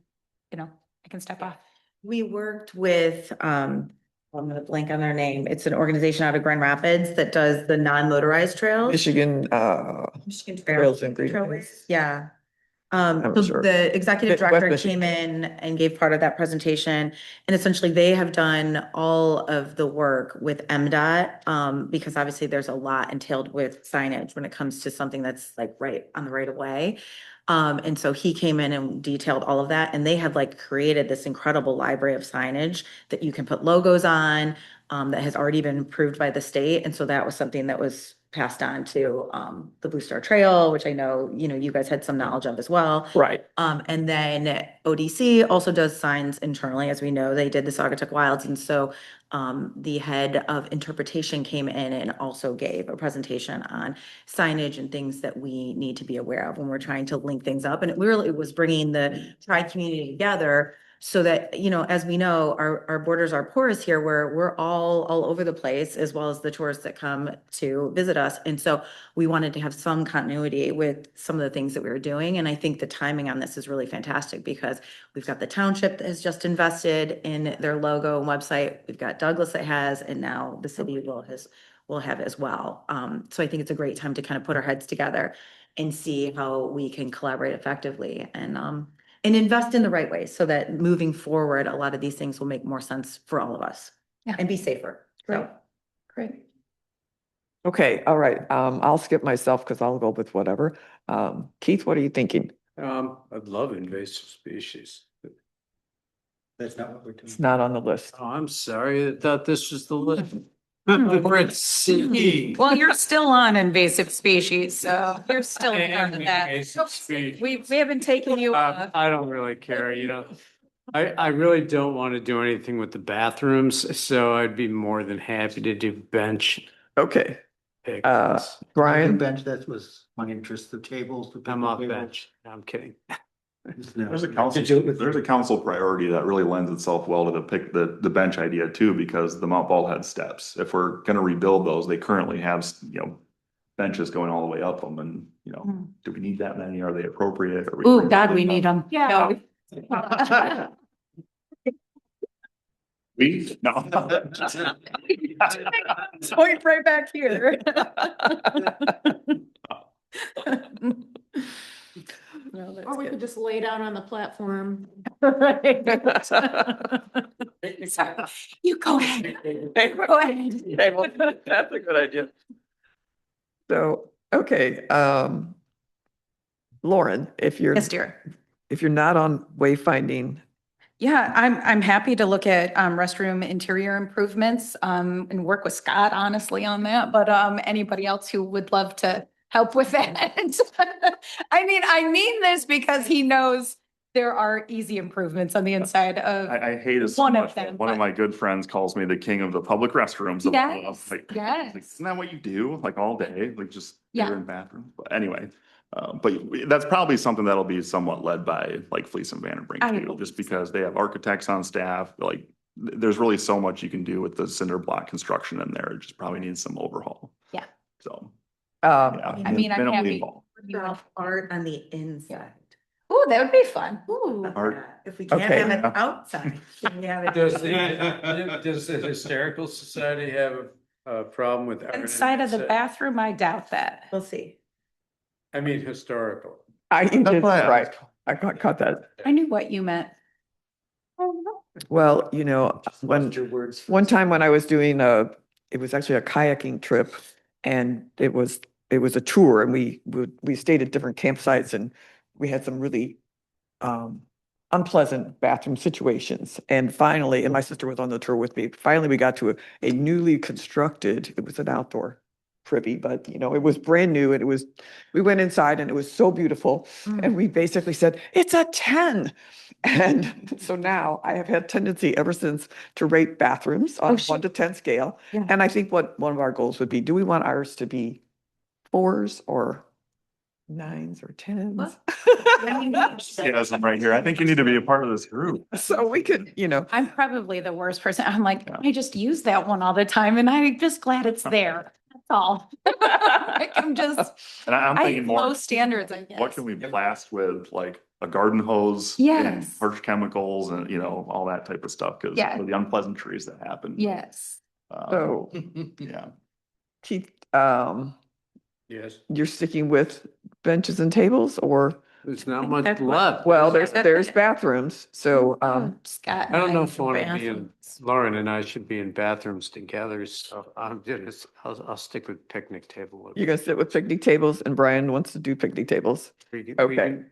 I can step off. We worked with, I'm gonna blank on their name. It's an organization out of Grand Rapids that does the non-motorized trails. Michigan, Michigan Trails and Greenways. Trailways, yeah. I'm So sure. the executive West director Michigan. came in and gave part of that presentation. And essentially they have done all of the work with MDOT, because obviously there's a lot entailed with signage when it comes to something that's right on the right of way. And so he came in and detailed all of that and they had created this incredible library of signage that you can put logos on, that has already been approved by the state. And so that was something that was passed on to the Blue Star Trail, which I know, you guys had some knowledge of as well. Right. And then ODC also does signs internally, as we know, they did the Saugatuck Wilds. And so the head of interpretation came in and also gave a presentation on signage and things that we need to be aware of when we're trying to link things up. And it really was bringing the tri community together so that, as we know, our borders are porous here, where we're all over the place, as well as the tourists that come to visit us. And so we wanted to have some continuity with some of the things that we were doing. And I think the timing on this is really fantastic because we've got the township that has just invested in their logo and website. We've got Douglas that has, and now the city will have as well. So I think it's a great time to kind of put our heads together and see how we can collaborate effectively and invest in the right way so that moving forward, a lot of these things will make more sense for all of us Yeah. and be safer. Great. So Great. Okay, all right. I'll skip myself because I'll go with whatever. Keith, what are you thinking? I'd love invasive species. That's not what we're doing. It's not on the list. Oh, I'm sorry. I thought this was the list. We're at C. Well, you're still on invasive species, so you're still I am part of that. invasive species. We haven't taken you off. I don't really care, I really don't want to do anything with the bathrooms, so I'd be more than happy to do bench Okay, picks. Brian, Bench, that was my interest, the tables. the I'm off picnic bench. No, I'm kidding. tables. There's a council priority that really lends itself well to the bench idea too, because the Mount Ball had steps. If we're gonna rebuild those, they currently have, benches going all the way up them and, do we need that many? Are they appropriate? Are we Oh, God, we rebuilding need them. Yeah. We, no. Point right back here. Or we could just lay down on the platform. Sorry. You go ahead. Go ahead. Okay, well, that's a good idea. So, okay, Lauren, if you're Yes, dear. not on wayfinding, Yeah, I'm happy to look at restroom interior improvements and work with Scott honestly on that, but anybody else who would love to help with that. I mean this because he knows there are easy improvements on the inside of. I hate it so One of much. them, One of but- my good friends calls me the king of the public restrooms. Yes, Like, yes. Isn't that what you do? Like all day, like just Yeah. you're in bathrooms? But anyway, but that's probably something that'll be somewhat led by like Fleece and Vandenbrink I too, hope just so. because they have architects on staff. Like there's really so much you can do with the cinder block construction in there. It just probably needs some overhaul. Yeah. So. um, yeah, I mean, I'm minimally happy. involved. art on the inside. Oh, that would be fun. Ooh, Art. if we can't Okay. have it outside, can we have it? Does the Hysterical Society have a problem with? art Inside of the inside? bathroom, I doubt that. We'll see. I mean, historical. you did, That's why I right, asked. I caught that. I knew what you meant. Well, when, Watch your words. one time when I was doing it was actually a kayaking trip and it was a tour and we stayed at different campsites and we had some really unpleasant bathroom situations. And finally, and my sister was on the tour with me, finally we got to a newly constructed, it was an outdoor privy, but it was brand new and we went inside and it was so beautiful. And we basically said, it's a 10. And so now I have had tendency ever since to rate bathrooms on Oh, a sure. 1 to 10 scale. Yeah. And I think what one of our goals would be, do we want ours to be 4s or 9s or 10s? Yes, I'm right here. I think you need to be a part of this group. So we could, I'm probably the worst person. I'm like, Yeah. I just use that one all the time and I'm just glad it's there. That's all. Like, I'm just, And I'm I thinking have more. low standards, I guess. What can we blast with like a garden hose? Yes. And harsh chemicals and, all that type of stuff, because Yeah. the unpleasantries that happen. Yes. so Yeah. Keith, Yes. you're sticking with benches and tables or, There's not much That's what- left. well, there's bathrooms. So, Scott. I don't know and if I want to be in, bathrooms. Lauren and I should be in bathrooms together, so I'll stick with picnic table. you're gonna sit with picnic tables and Brian wants to do picnic tables. Okay.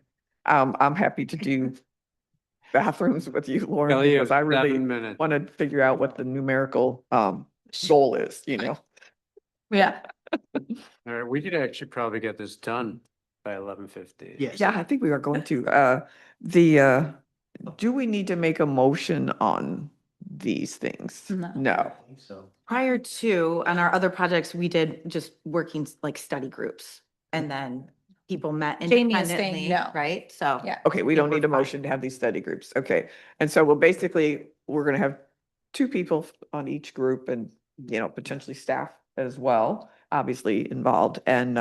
I'm happy to do bathrooms with you, Lauren, Kelly, you because have I really 7 minutes. want to figure out what the numerical goal is, Yeah. All right, we could actually probably get this done by 11:50. Yes. Yeah, I think we are going to. Do we need to make a motion on these things? No. No. So. Prior to, on our other projects, we did just working like study groups and then people met Jamie is saying independently, no. right? So. Yeah. Okay, we Yeah, don't we're need a fine. motion to have these study groups. Okay. And so we'll basically, we're going to have two people on each group and, potentially staff as well, obviously involved. And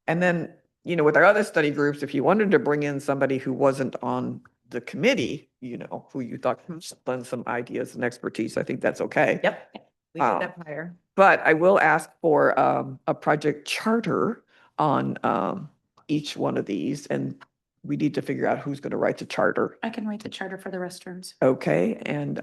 then, with our other study groups, if you wanted to bring in somebody who wasn't on the committee, who you thought lend some ideas and expertise, I think that's okay. Yep. We Um, did that prior. But I will ask for a project charter on each one of these, and we need to figure out who's going to write the charter. I can write the charter for the restrooms. Okay, and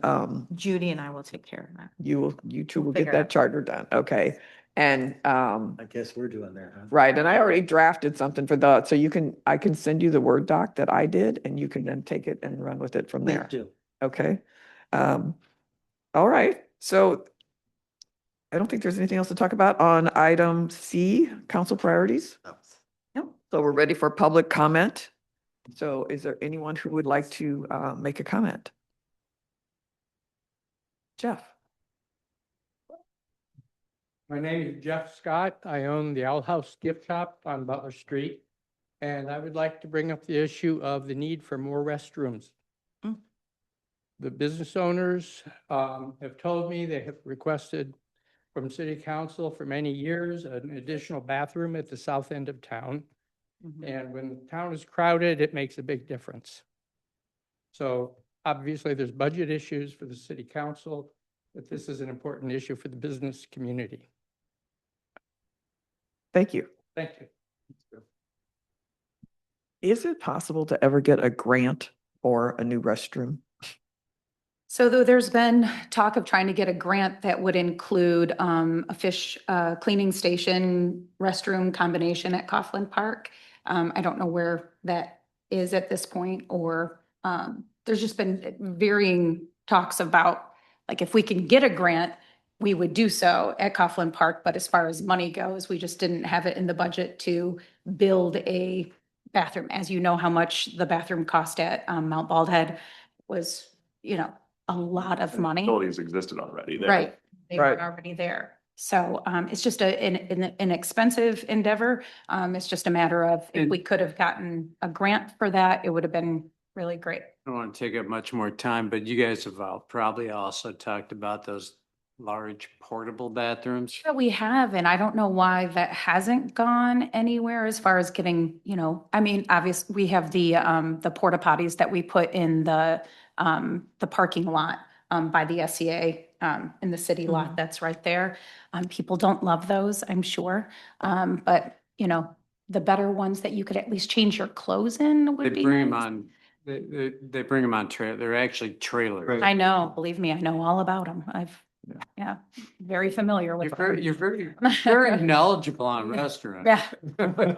Judy and I will take care of that. you two We'll will get figure it that out. charter done. Okay, and I guess we're doing that, huh? right, and I already drafted something for so I can send you the Word doc that I did, and you can then take it and run with it from Please there. do. Okay. All right, so I don't think there's anything else to talk about on item C, council priorities. Nope. So we're ready for public comment. So is there anyone who would like to make a comment? Jeff? My name is Jeff Scott. I own the Owl House Gift Shop on Butler Street. And I would like to bring up the issue of the need for more restrooms. Mm. The business owners have told me they have requested from city council for many years an additional bathroom at the south end of town. And when the town is crowded, it makes a big difference. So obviously there's budget issues for the city council, but this is an important issue for the business community. Thank you. Thank you. Is it possible to ever get a grant for a new restroom? So though there's been talk of trying to get a grant that would include a fish cleaning station restroom combination at Coughlin Park. I don't know where that is at this point, or there's just been varying talks about, like, if we can get a grant, we would do so at Coughlin Park. But as far as money goes, we just didn't have it in the budget to build a bathroom. As you know, how much the bathroom cost at Mount Baldhead was, a lot of money. Facilities existed already there. Right. They were Right. already there. So it's just an expensive endeavor. It's just a matter of if And- we could have gotten a grant for that, it would have been really great. I don't want to take up much more time, but you guys have probably also talked about those large portable bathrooms. Yeah, we have, and I don't know why that hasn't gone anywhere as far as getting, I mean, obviously, we have the porta potties that we put in the parking lot by the SCA in the city lot that's right there. People don't love those, I'm sure. But, the better ones that you could at least change your clothes in They would be bring them nice. on, they bring them on they're actually trailers. Right. I know, believe me, I know all about them. Yeah, very familiar You're with very, them. you're very knowledgeable on restaurants. Yeah,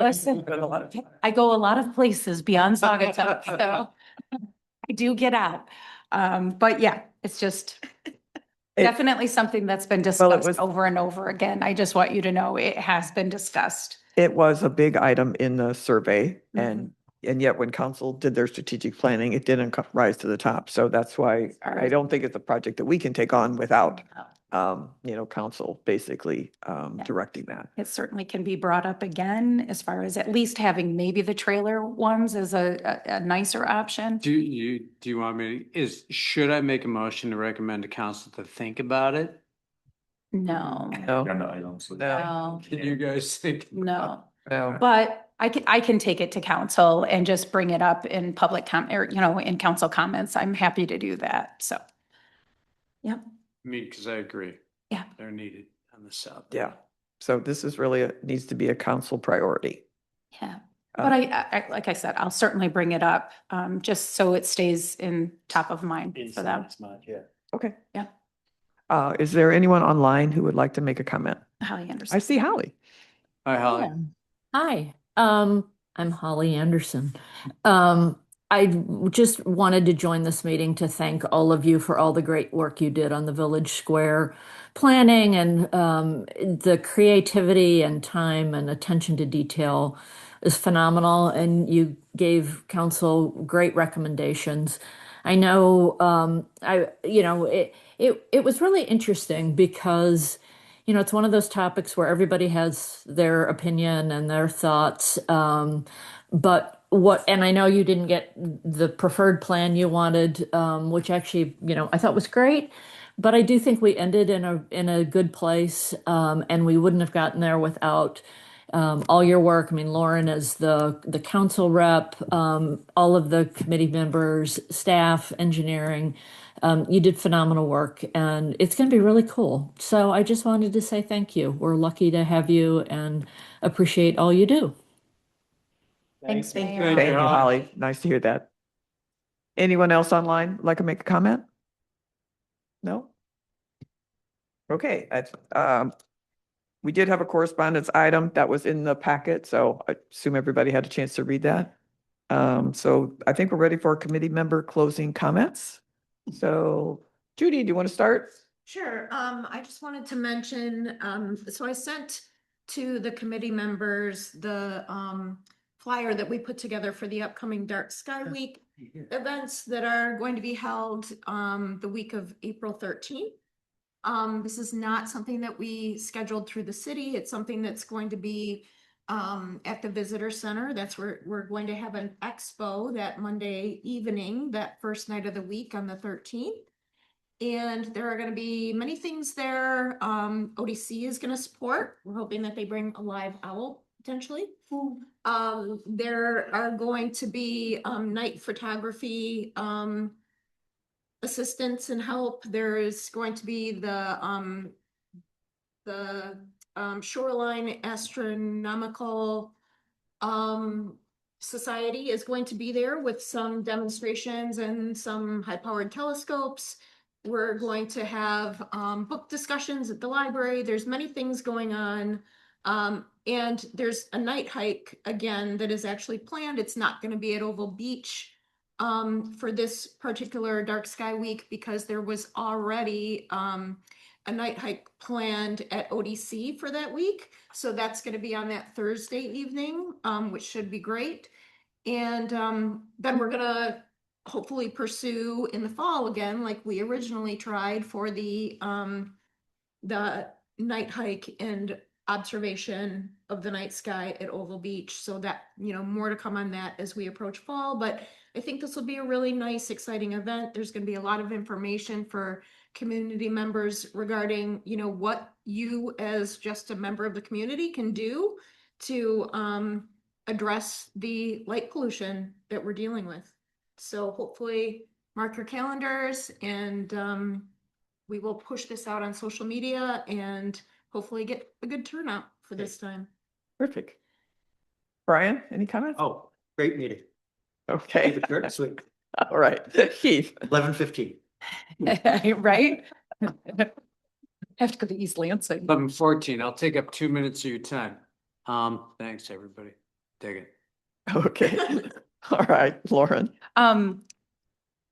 listen, I go a lot of places beyond Saugatuck, so I do get out. But yeah, it's just definitely something that's been was- discussed over and over again. I just want you to know it has been discussed. It was a big item in the survey, Mhm. and yet when council did their strategic planning, it didn't rise to the top. So that's why I Alright. don't think it's a project that we can take on without, council basically directing that. It certainly can be brought up again as far as at least having maybe the trailer ones as a nicer option. Do you want me, should I make a motion to recommend to council to think about it? No, No, Agenda items. no, no, Can you guys think? no. no. But I can take it to council and just bring it up in public or, in council comments. I'm happy to do that. So, yep, I mean, because I agree. Yeah. They're needed on the south. Yeah. So this is really, needs to be a council priority. yeah. But I, like I said, I'll certainly bring it up, just so it stays in top of mind for them. Okay. Yeah. Is there anyone online who would like to make a comment? Holly Anderson. I see Holly. Hi, Holly. Hi, I'm Holly Anderson. I just wanted to join this meeting to thank all of you for all the great work you did on the Village Square planning and the creativity and time and attention to detail is phenomenal. And you gave council great recommendations. I know it was really interesting because it's one of those topics where everybody has their opinion and their thoughts. And I know you didn't get the preferred plan you wanted, which actually, I thought was great. But I do think we ended in a good place, and we wouldn't have gotten there without all your work. I mean, Lauren as the council rep, all of the committee members, staff, engineering. You did phenomenal work, and it's going to be really cool. So I just wanted to say thank you. We're lucky to have you and appreciate all you do. Thanks, Mayor. Thank you, Holly. Nice to hear that. Anyone else online like to make a comment? No? Okay, we did have a correspondence item that was in the packet, so I assume everybody had a chance to read that. So I think we're ready for committee member closing comments. So Judy, do you want to start? Sure. I just wanted to mention, so I sent to the committee members the flyer that we put together for the upcoming Dark Sky Week events that are going to be held the week of April 13th. This is not something that we scheduled through the city. It's something that's going to be at the visitor center. That's where we're going to have an expo that Monday evening, that first night of the week on the 13th. And there are going to be many things there. ODC is going to support. We're hoping that they bring a live owl potentially. There are going to be night photography assistance and help. There is going to be the Shoreline Astronomical Society is going to be there with some demonstrations and some high-powered telescopes. We're going to have book discussions at the library. There's many things going on. And there's a night hike again that is actually planned. It's not going to be at Oval Beach for this particular Dark Sky Week because there was already a night hike planned at ODC for that week. So that's going to be on that Thursday evening, which should be great. And then we're going to hopefully pursue in the fall again, like we originally tried for the night hike and observation of the night sky at Oval Beach. So that, more to come on that as we approach fall. But I think this will be a really nice, exciting event. There's going to be a lot of information for community members regarding, what you as just a member of the community can do to address the light pollution that we're dealing with. So hopefully mark your calendars and we will push this out on social media and hopefully get a good turnout for this time. Perfect. Brian, any comments? Oh, great meeting. Okay. Keep it short and sweet. All right. Keith. 11:15. Right? Have to go to East Lansing. 11:14. I'll take up 2 minutes of your time. Thanks, everybody. Take it. Okay. All right, Lauren.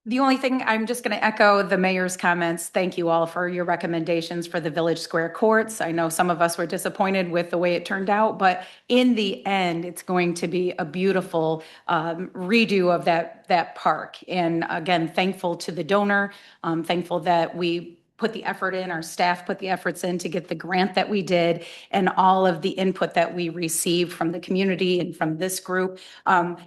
The only thing, I'm just going to echo the mayor's comments. Thank you all for your recommendations for the Village Square courts. I know some of us were disappointed with the way it turned out, but in the end, it's going to be a beautiful redo of that park. And again, thankful to the donor. Thankful that we put the effort in, our staff put the efforts in to get the grant that we did and all of the input that we received from the community and from this group.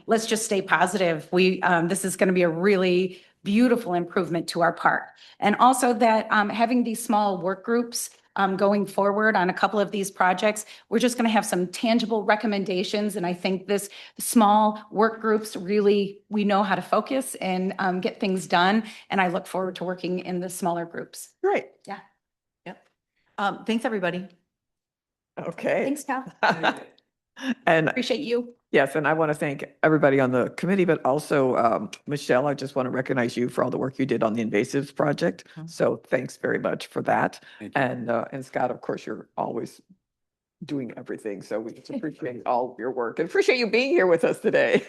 Let's just stay positive. This is going to be a really beautiful improvement to our park. And also that having these small work groups going forward on a couple of these projects, we're just going to have some tangible recommendations. And I think this small work groups really, we know how to focus and get things done. And I look forward to working in the smaller groups. Great. Yeah. Yep. Thanks, everybody. Okay. Thanks, Cal. And Appreciate you. yes, and I want to thank everybody on the committee, but also Michelle, I just want to recognize you for all the work you did on the invasives project. So thanks very much for that. Thank you. And Scott, of course, you're always doing everything. So we just appreciate all of your work and appreciate you being here with us today.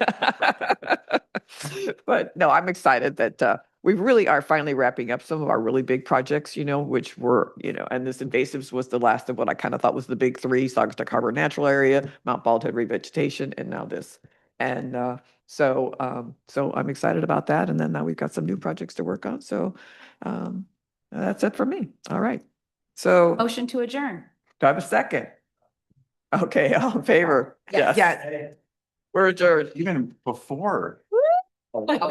But no, I'm excited that we really are finally wrapping up some of our really big projects, which were, and this invasives was the last of what I kind of thought was the big three: Saugatuck Harbor Natural Area, Mount Baldhead revegetation, and now this. And so I'm excited about that. And then now we've got some new projects to work on. So that's it for me. All right. So do Motion to adjourn. I have a second? Okay, all in favor? Yes. We're adjourned. Even before.